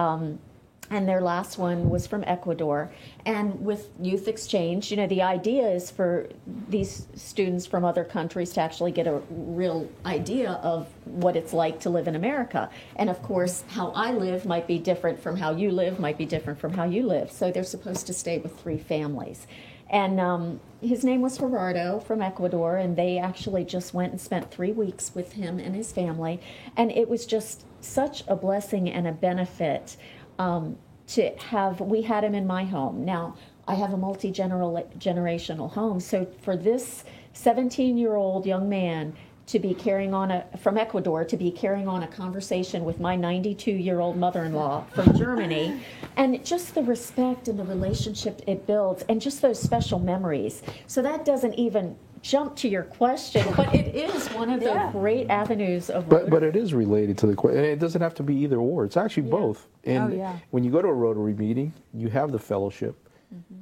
Speaker 2: And their last one was from Ecuador. And with Youth Exchange, the idea is for these students from other countries to actually get a real idea of what it's like to live in America. And of course, how I live might be different from how you live, might be different from how you live. So they're supposed to stay with 3 families. And his name was Gerardo from Ecuador, and they actually just went and spent 3 weeks with him and his family. And it was just such a blessing and a benefit to have. We had him in my home. Now, I have a multi-generational home, so for this 17-year-old young man to be carrying on from Ecuador to be carrying on a conversation with my 92-year-old mother-in-law from Germany, and just the respect and the relationship it builds, and just those special memories. So that doesn't even jump to your question, but it is one of the great avenues of Rotary.
Speaker 4: But it is related to the question. And it doesn't have to be either or. It's actually both. And when you go to a Rotary meeting, you have the fellowship,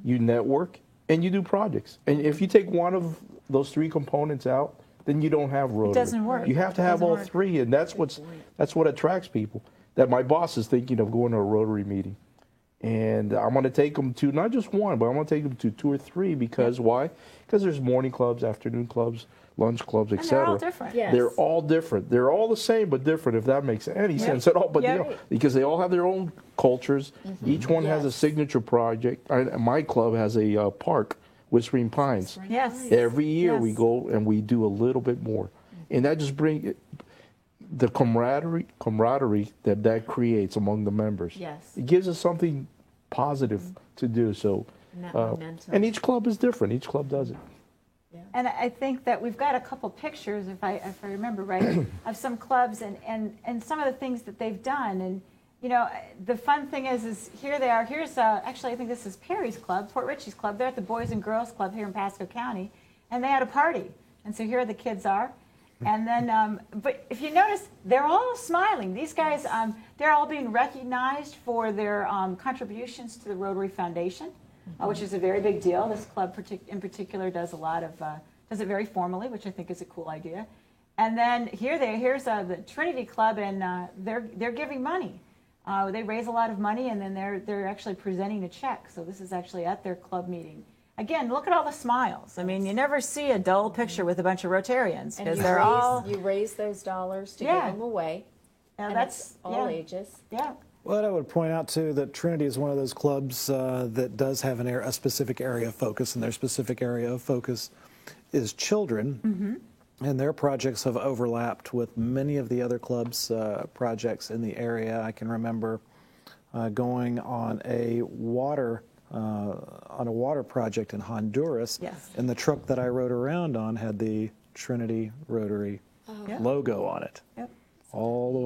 Speaker 4: you network, and you do projects. And if you take one of those three components out, then you don't have Rotary.
Speaker 1: It doesn't work.
Speaker 4: You have to have all three, and that's what attracts people. That my boss is thinking of going to a Rotary meeting. And I'm going to take them to not just one, but I'm going to take them to 2 or 3 because why? Because there's morning clubs, afternoon clubs, lunch clubs, etc.
Speaker 1: They're all different.
Speaker 2: Yes.
Speaker 4: They're all different. They're all the same but different, if that makes any sense at all. But because they all have their own cultures. Each one has a signature project. My club has a park, Whispering Pines.
Speaker 1: Yes.
Speaker 4: Every year we go and we do a little bit more. And that just brings the camaraderie that creates among the members.
Speaker 2: Yes.
Speaker 4: It gives us something positive to do. So, and each club is different. Each club does it.
Speaker 1: And I think that we've got a couple pictures, if I remember right, of some clubs and some of the things that they've done. And you know, the fun thing is here they are. Here's actually I think this is Perry's club, Port Richey's club. They're at the Boys and Girls Club here in Pasco County, and they had a party. And so here the kids are. And then, but if you notice, they're all smiling. These guys, they're all being recognized for their contributions to the Rotary Foundation, which is a very big deal. This club in particular does a lot of, does it very formally, which I think is a cool idea. And then here's the Trinity Club, and they're giving money. They raise a lot of money, and then they're actually presenting a check. So this is actually at their club meeting. Again, look at all the smiles. I mean, you never see a dull picture with a bunch of Rotarians because they're all.
Speaker 2: You raise those dollars to give them away. And that's all ages.
Speaker 1: Yeah.
Speaker 3: Well, I would point out too that Trinity is one of those clubs that does have a specific area of focus, and their specific area of focus is children. And their projects have overlapped with many of the other clubs' projects in the area. I can remember going on a water project in Honduras, and the truck that I rode around on had the Trinity Rotary logo on it. All the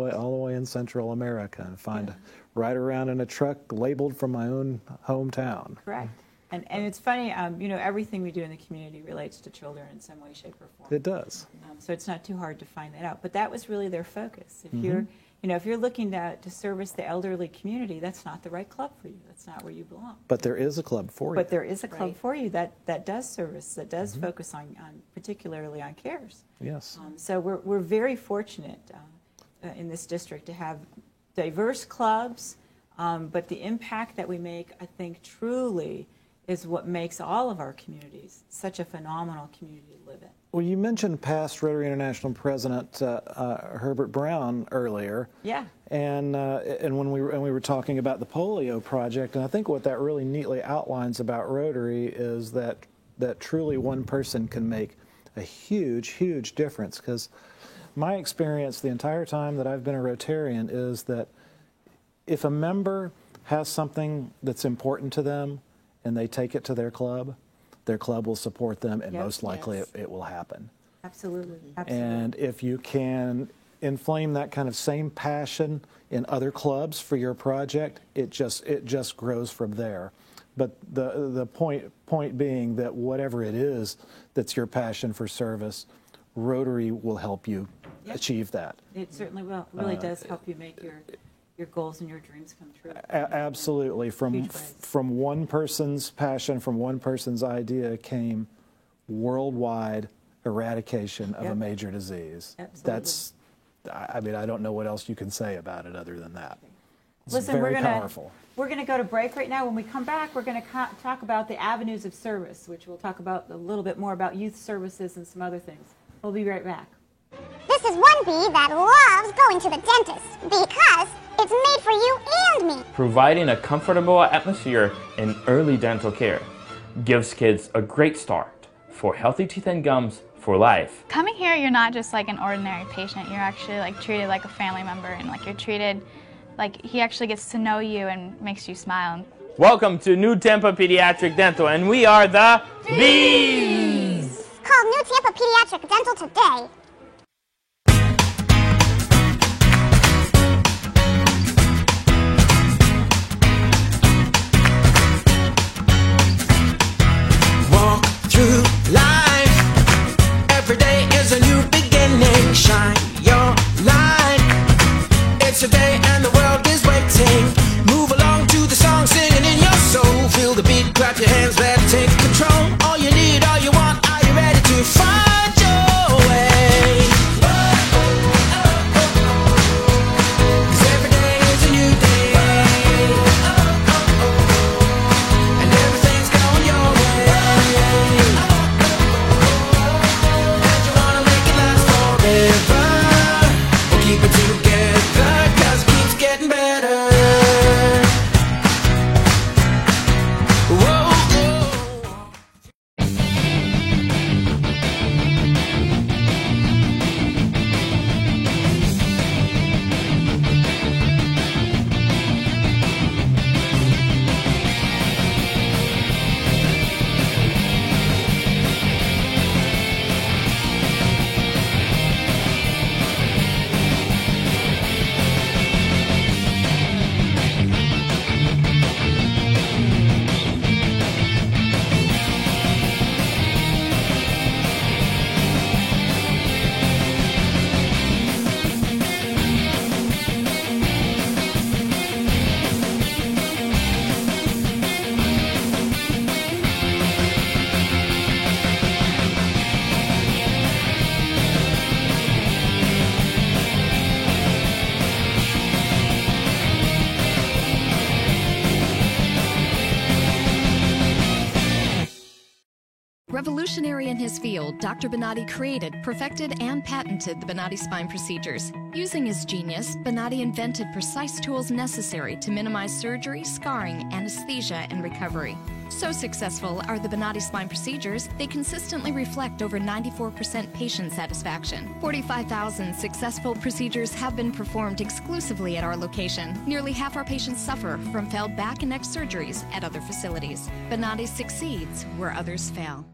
Speaker 3: way in Central America, and find right around in a truck labeled from my own hometown.
Speaker 1: Correct. And it's funny, you know, everything we do in the community relates to children in some way, shape, or form.
Speaker 3: It does.
Speaker 1: So it's not too hard to find that out. But that was really their focus. If you're, you know, if you're looking to service the elderly community, that's not the right club for you. That's not where you belong.
Speaker 3: But there is a club for you.
Speaker 1: But there is a club for you that does service, that does focus on particularly on cares.
Speaker 3: Yes.
Speaker 1: So we're very fortunate in this district to have diverse clubs, but the impact that we make, I think, truly is what makes all of our communities such a phenomenal community to live in.
Speaker 3: Well, you mentioned past Rotary International President Herbert Brown earlier.
Speaker 1: Yeah.
Speaker 3: And when we were talking about the polio project, and I think what that really neatly outlines about Rotary is that truly one person can make a huge, huge difference. Because my experience the entire time that I've been a Rotarian is that if a member has something that's important to them and they take it to their club will support them, and most likely it will happen.
Speaker 1: Absolutely.
Speaker 3: And if you can inflame that kind of same passion in other clubs for your project, it just grows from there. But the point being that whatever it is that's your passion for service, Rotary will help you achieve that.
Speaker 1: It certainly will. It really does help you make your goals and your dreams come true.
Speaker 3: Absolutely. From one person's passion, from one person's idea came worldwide eradication of a major disease.
Speaker 1: Absolutely.
Speaker 3: I mean, I don't know what else you can say about it other than that. It's
Speaker 1: Listen,
Speaker 3: very powerful.
Speaker 1: We're going to go to break right now. When we come back, we're going to talk about the avenues of service, which we'll talk about a little bit more about youth services and some other things. We'll be right back.
Speaker 5: This is one bee that loves going to the dentist because it's made for you and me.
Speaker 6: Providing a comfortable atmosphere in early dental care gives kids a great start for healthy teeth and gums for life.
Speaker 15: Coming here, you're not just like an ordinary patient. You're actually like treated like a family member, and like you're treated like he actually gets to know you and makes you smile.
Speaker 6: Welcome to New Tampa Pediatric Dental, and we are the Bees!
Speaker 5: Call New Tampa Pediatric Dental today.
Speaker 9: Walk through life a new beginning. Shine your light. It's a day and the world is waiting. Move along to the song, singing in your soul. Feel the beat, clap your hands, let's take control. All you need, all you want, are you ready to find your way? 'Cause every day is a new day. And everything's going your way. And you wanna make it last forever. We'll keep it together, 'cause it keeps getting better. Whoa.
Speaker 8: Revolutionary in his field, Dr. Bonati created, perfected, and patented the Bonati spine procedures. Using his genius, Bonati invented precise tools necessary to minimize surgery, scarring, anesthesia, and recovery. So successful are the Bonati spine procedures, they consistently reflect over 94% patient satisfaction. 45,000 successful procedures have been performed exclusively at our location. Nearly half our patients suffer from failed back and neck surgeries at other facilities. Bonati succeeds where others fail.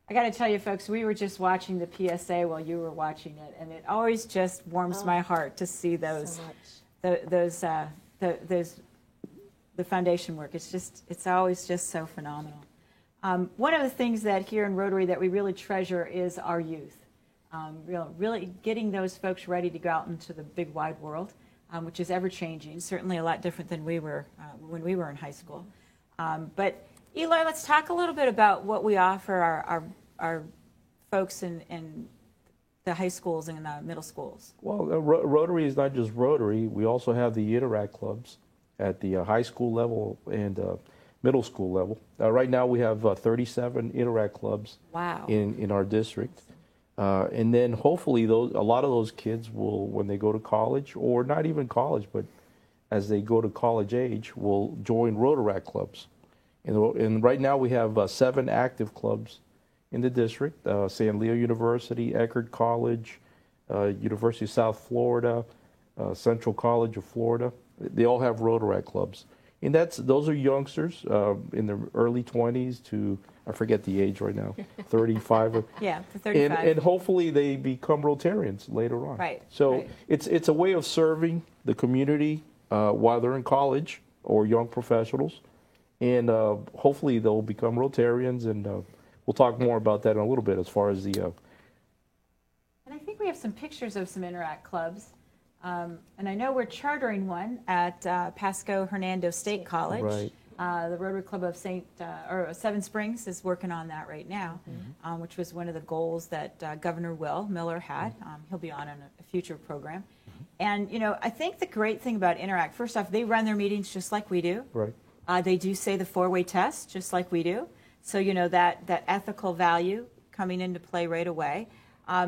Speaker 1: I got to tell you, folks, we were just watching the PSA while you were watching it, and it always just warms my heart to see those, the foundation work. It's always just so phenomenal. One of the things that here in Rotary that we really treasure is our youth. Really getting those folks ready to go out into the big wide world, which is ever changing. Certainly a lot different than we were when we were in high school. But Eli, let's talk a little bit about what we offer our folks in the high schools and middle schools.
Speaker 4: Well, Rotary is not just Rotary. We also have the Interact clubs at the high school level and middle school level. Right now we have 37 Interact clubs in our district. And then hopefully a lot of those kids will, when they go to college, or not even college, but as they go to college age, will join Rotaract clubs. And right now we have 7 active clubs in the district: San Leo University, Eckerd College, University of South Florida, Central College of Florida. They all have Rotaract clubs. And those are youngsters in their early 20s to, I forget the age right now, 35.
Speaker 1: Yeah, to 35.
Speaker 4: And hopefully they become Rotarians later on.
Speaker 1: Right.
Speaker 4: So it's a way of serving the community while they're in college or young professionals. And hopefully they'll become Rotarians, and we'll talk more about that in a little bit as far as the...
Speaker 1: And I think we have some pictures of some Interact clubs. And I know we're chartering one at Pasco Hernando State College.
Speaker 4: Right.
Speaker 1: The Rotary Club of Seven Springs is working on that right now, which was one of the goals that Governor Will Miller had. He'll be on a future program. And, you know, I think the great thing about Interact, first off, they run their meetings just like we do.
Speaker 4: Right.
Speaker 1: They do say the 4-way test just like we do. So, you know, that ethical value coming into play right away.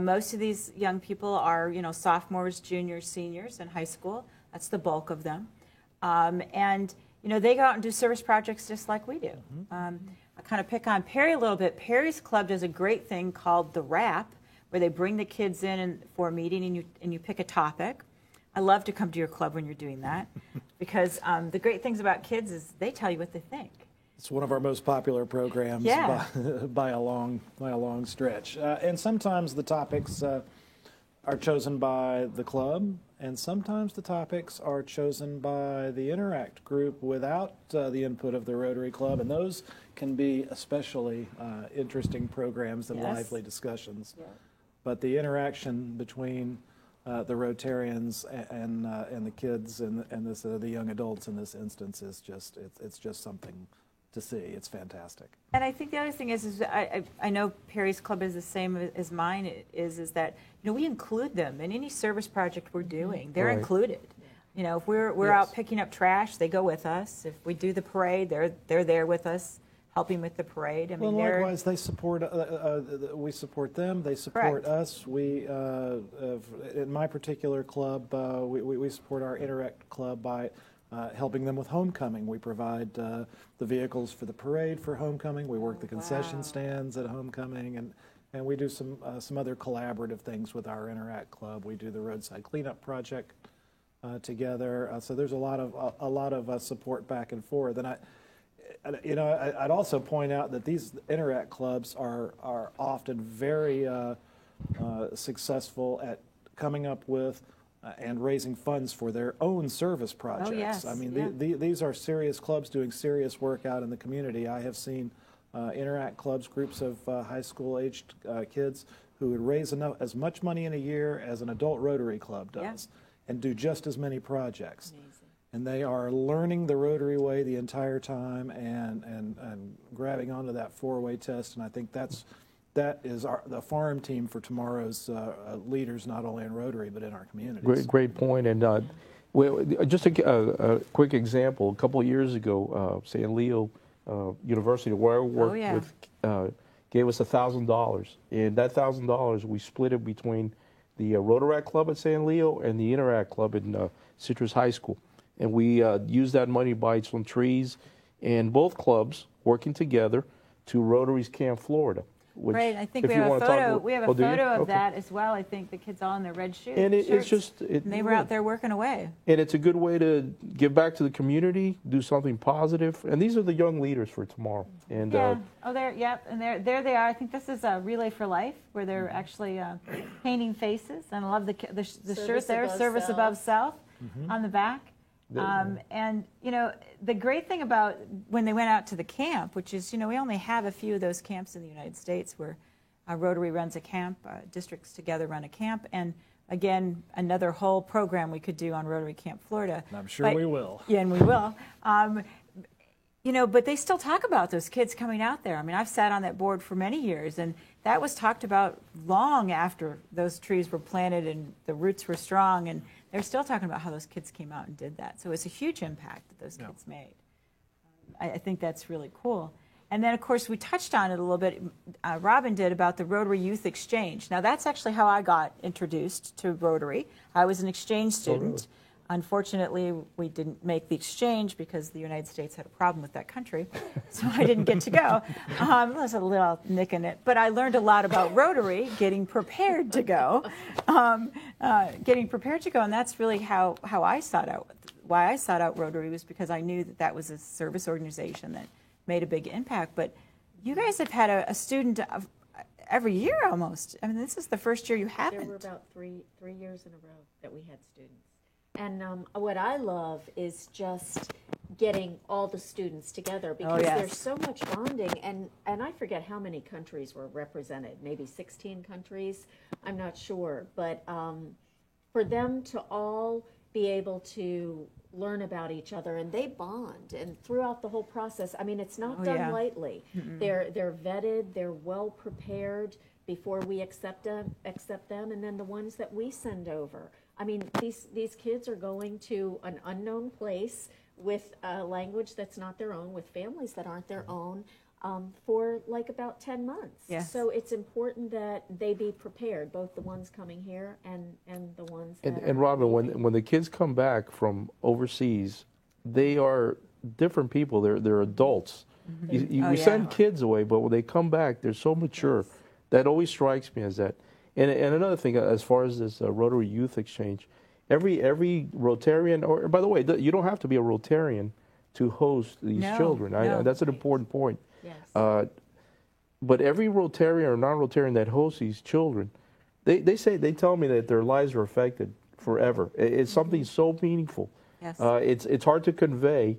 Speaker 1: Most of these young people are, you know, sophomores, juniors, seniors in high school. That's the bulk of them. And, you know, they go out and do service projects just like we do. I kind of pick on Perry a little bit. Perry's club does a great thing called the WRAP, where they bring the kids in for a meeting and you pick a topic. I love to come to your club when you're doing that because the great things about kids is they tell you what they think.
Speaker 3: It's one of our most popular programs by a long stretch. And sometimes the topics are chosen by the club, and sometimes the topics are chosen by the Interact group without the input of the Rotary Club, and those can be especially interesting programs and lively discussions. Yeah. But the interaction between the Rotarians and the kids and the young adults in this instance is it's just something to see. It's fantastic.
Speaker 1: And I think the other thing is I know Perry's club is the same as mine is that we include them in any service project we're doing. They're included. If we're out picking up trash, they go with us. If we do the parade, they're there with us, helping with the parade. I mean,
Speaker 3: likewise, they support. We support them. They support us. We, in my particular club, we support our Interact club by helping them with homecoming. We provide the vehicles for the parade for homecoming. We work the concession stands at homecoming, and we do some other collaborative things with our Interact club. We do the roadside cleanup project together. So there's a lot of support back and forth. And I'd also point out that these Interact clubs are often very successful at coming up with and raising funds for their own service projects.
Speaker 1: Oh, yes.
Speaker 3: I mean, these are serious clubs doing serious work out in the community. I have seen Interact clubs, groups of high school-aged kids who would raise as much money in a year as an adult Rotary Club does, and do just as many projects. Amazing. And they are learning the Rotary way the entire time and grabbing onto that four-way test. And I think that is the farm team for tomorrow's leaders, not only in Rotary, but in our communities.
Speaker 4: Great point. And just a quick example. A couple of years ago, San Leo University, where I worked with, gave us $1,000. And that $1,000, we split it between the Rotaract Club at San Leo and the Interact Club in Citrus High School. And we used that money to buy some trees, and both clubs working together to Rotary's Camp Florida.
Speaker 1: Right, I think we have a photo. We have a photo of that as well. I think the kids all in their red shoes.
Speaker 4: And it's just,
Speaker 1: and they were out there working away.
Speaker 4: And it's a good way to give back to the community, do something positive. And these are the young leaders for tomorrow. And
Speaker 1: and there they are. I think this is a Relay for Life, where they're actually painting faces. And I love the shirt there, Service Above Self, on the back. And the great thing about when they went out to the camp, which is, we only have a few of those camps in the United States where Rotary runs a camp, districts together run a camp, and again, another whole program we could do on Rotary Camp Florida.
Speaker 3: I'm sure we will.
Speaker 1: Yeah, and we will. But they still talk about those kids coming out there. I mean, I've sat on that board for many years, and that was talked about long after those trees were planted and the roots were strong, and they're still talking about how those kids came out and did that. So it's a huge impact that those kids made. I think that's really cool. And then, of course, we touched on it a little bit, Robin did, about the Rotary Youth Exchange. Now, that's actually how I got introduced to Rotary. I was an exchange student. Oh, really? Unfortunately, we didn't make the exchange because the United States had a problem with that country, so I didn't get to go. There's a little nick in it. But I learned a lot about Rotary, getting prepared to go. And that's really how I sought out, why I sought out Rotary, was because I knew that was a service organization that made a big impact. But you guys have had a student every year almost. I mean, this is the first year you haven't.
Speaker 2: There were about three years in a row that we had students. And what I love is just getting all the students together, because there's so much bonding, and I forget how many countries were represented, maybe 16 countries, I'm not sure, but for them to all be able to learn about each other, and they bond, and throughout the whole process, I mean, it's not done lightly. They're vetted, they're well prepared before we accept them, and then the ones that we send over. I mean, these kids are going to an unknown place with a language that's not their own, with families that aren't their own, for like about 10 months.
Speaker 1: Yes.
Speaker 2: So it's important that they be prepared, both the ones coming here and the ones that
Speaker 4: And Robin, when the kids come back from overseas, they are different people. They're adults. We send kids away, but when they come back, they're so mature. That always strikes me as that And another thing, as far as this Rotary Youth Exchange, every Rotarian, or by the way, you don't have to be a Rotarian to host these children. That's an important point. Yes. But every Rotarian or non-Rotarian that hosts these children, they tell me that their lives are affected forever. It's something so meaningful. Yes. It's hard to convey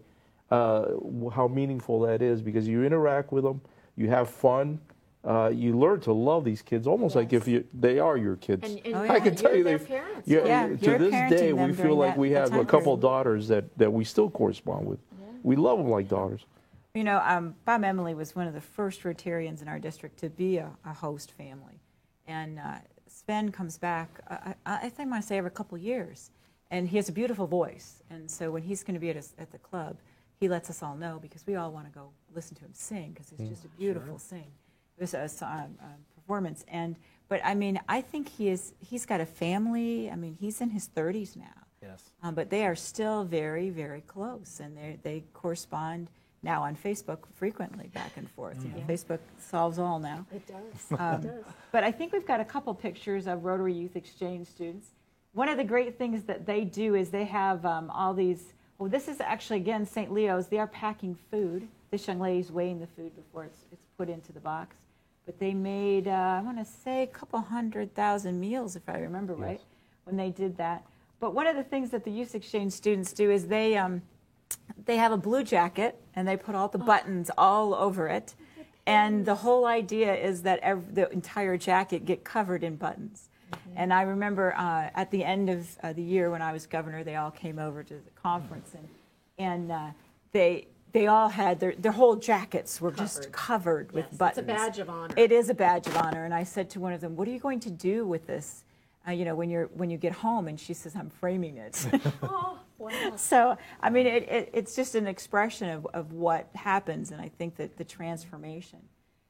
Speaker 4: how meaningful that is, because you interact with them, you have fun. You learn to love these kids almost like if they are your kids.
Speaker 2: And
Speaker 4: I can tell you,
Speaker 2: their parents.
Speaker 4: To this day, we feel like we have a couple of daughters that we still correspond with. Yeah. We love them like daughters.
Speaker 1: You know, Bob Emily was one of the first Rotarians in our district to be a host family. And Sven comes back, I think I want to say every couple of years. And he has a beautiful voice. And so when he's going to be at the club, he lets us all know, because we all want to go listen to him sing, because it's just a beautiful sing. It was a performance. But I mean, I think he's got a family. I mean, he's in his 30s now. Yes. But they are still very, very close, and they correspond now on Facebook frequently, back and forth. You know, Facebook solves all now.
Speaker 2: It does. It does.
Speaker 1: But I think we've got a couple pictures of Rotary Youth Exchange students. One of the great things that they do is they have all these. Well, this is actually, again, St. Leo's. They are packing food. This young lady's weighing the food before it's put into the box. But they made, I want to say, a couple 100,000 meals, if I remember right, when they did that. But one of the things that the Youth Exchange students do is they have a blue jacket, and they put all the buttons all over it. And the whole idea is that the entire jacket get covered in buttons. And I remember at the end of the year when I was governor, they all came over to the conference, and they all had their whole jackets were just covered with buttons.
Speaker 2: It's a badge of honor.
Speaker 1: It is a badge of honor. And I said to one of them, "What are you going to do with this? You know, when you get home?" And she says, "I'm framing it."
Speaker 2: Oh, wow.
Speaker 1: So I mean, it's just an expression of what happens, and I think that the transformation.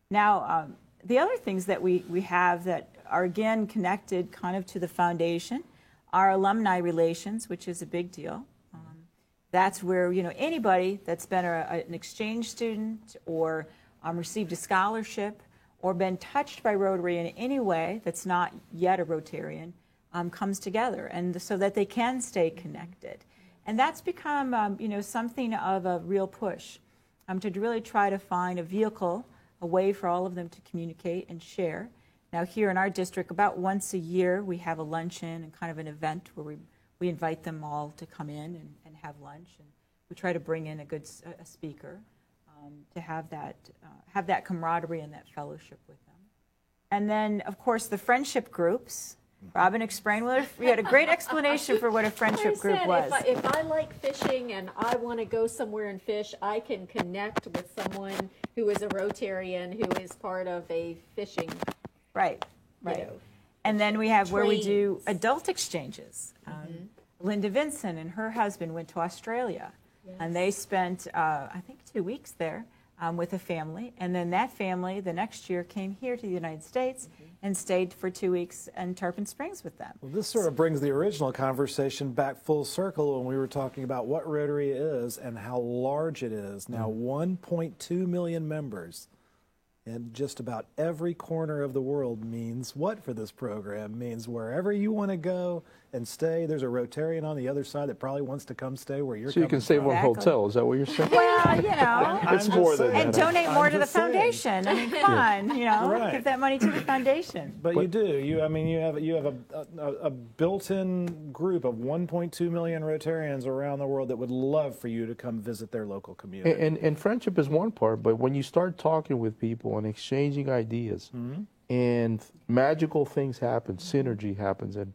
Speaker 1: Now, the other things that we have that are, again, connected kind of to the foundation are alumni relations, which is a big deal. That's where, you know, anybody that's been an exchange student or received a scholarship or been touched by Rotary in any way that's not yet a Rotarian comes together, and so that they can stay connected. And that's become, you know, something of a real push to really try to find a vehicle, a way for all of them to communicate and share. Now, here in our district, about once a year, we have a luncheon and kind of an event where we invite them all to come in and have lunch, and we try to bring in a speaker to have that camaraderie and that fellowship with them. And then, of course, the friendship groups. Robin, explain. We had a great explanation for what a friendship group was.
Speaker 2: If I like fishing and I want to go somewhere and fish, I can connect with someone who is a Rotarian who is part of a fishing.
Speaker 1: Right. You know, and then we have where we do adult exchanges. Linda Vinson and her husband went to Australia, and they spent, I think, 2 weeks there with a family. And then that family, the next year, came here to the United States and stayed for 2 weeks in Tarpon Springs with them.
Speaker 3: Well, this sort of brings the original conversation back full circle when we were talking about what Rotary is and how large it is. Now, 1.2 million members in just about every corner of the world means what for this program? Means wherever you want to go and stay, there's a Rotarian on the other side that probably wants to come stay where you're
Speaker 4: So you can save on hotel, is that what you're saying?
Speaker 1: Well, you know.
Speaker 4: It's more than that.
Speaker 1: And donate more to the foundation. I mean, come on, you know, give that money to the foundation.
Speaker 3: But you do. You have a built-in group of 1.2 million Rotarians around the world that would love for you to come visit their local community.
Speaker 4: And friendship is one part, but when you start talking with people and exchanging ideas, and magical things happen, synergy happens, and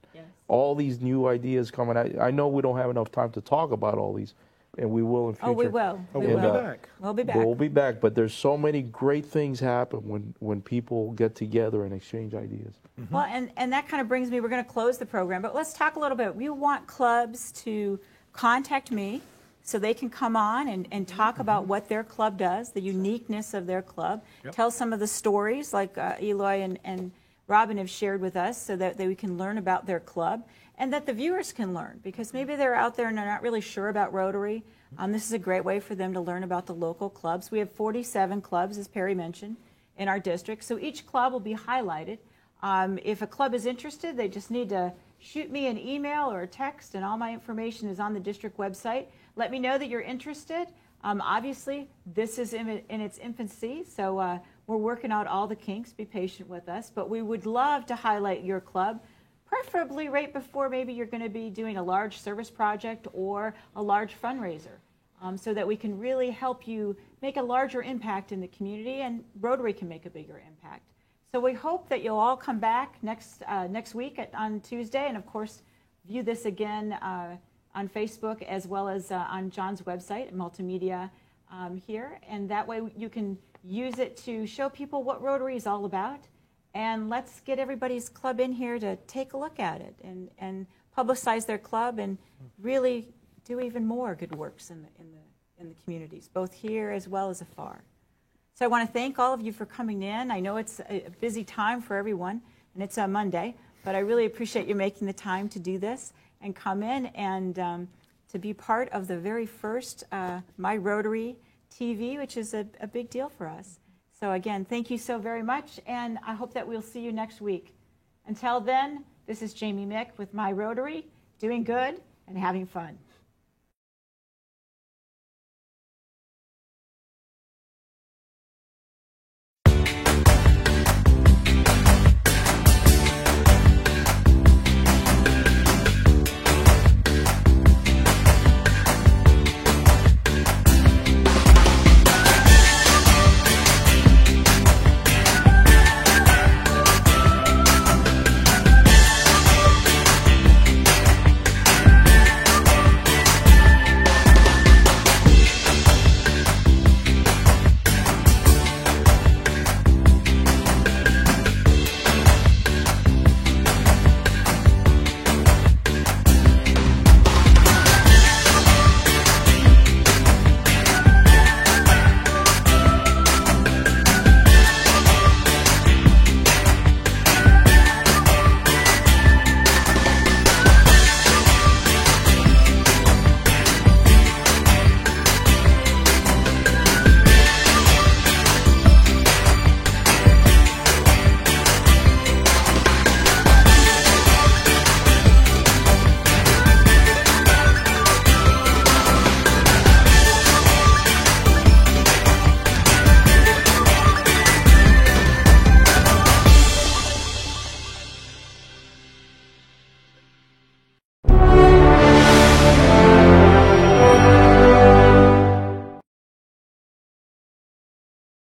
Speaker 4: all these new ideas come. And I know we don't have enough time to talk about all these, and we will in future.
Speaker 1: Oh, we will.
Speaker 3: We'll be back.
Speaker 1: We'll be back.
Speaker 4: We'll be back, but there's so many great things happen when people get together and exchange ideas.
Speaker 1: Well, and that kind of brings me, we're going to close the program, but let's talk a little bit. We want clubs to contact me so they can come on and talk about what their club does, the uniqueness of their club, tell some of the stories like Eloy and Robin have shared with us so that we can learn about their club and that the viewers can learn, because maybe they're out there and they're not really sure about Rotary. This is a great way for them to learn about the local clubs. We have 47 clubs, as Perry mentioned, in our district, so each club will be highlighted. If a club is interested, they just need to shoot me an email or a text, and all my information is on the district website. Let me know that you're interested. Obviously, this is in its infancy, so we're working out all the kinks. Be patient with us, but we would love to highlight your club, preferably right before maybe you're going to be doing a large service project or a large fundraiser, so that we can really help you make a larger impact in the community, and Rotary can make a bigger impact. So we hope that you'll all come back next week on Tuesday, and of course view this again on Facebook as well as on John's website at Multimedia here, and that way you can use it to show people what Rotary is all about. And let's get everybody's club in here to take a look at it and publicize their club and really do even more good works in the communities, both here as well as afar. So I want to thank all of you for coming in. I know it's a busy time for everyone, and it's a Monday, but I really appreciate you making the time to do this and come in and to be part of the very first My Rotary TV, which is a big deal for us. So again, thank you so very much, and I hope that we'll see you next week. Until then, this is Jamie Mick with My Rotary, doing good and having fun.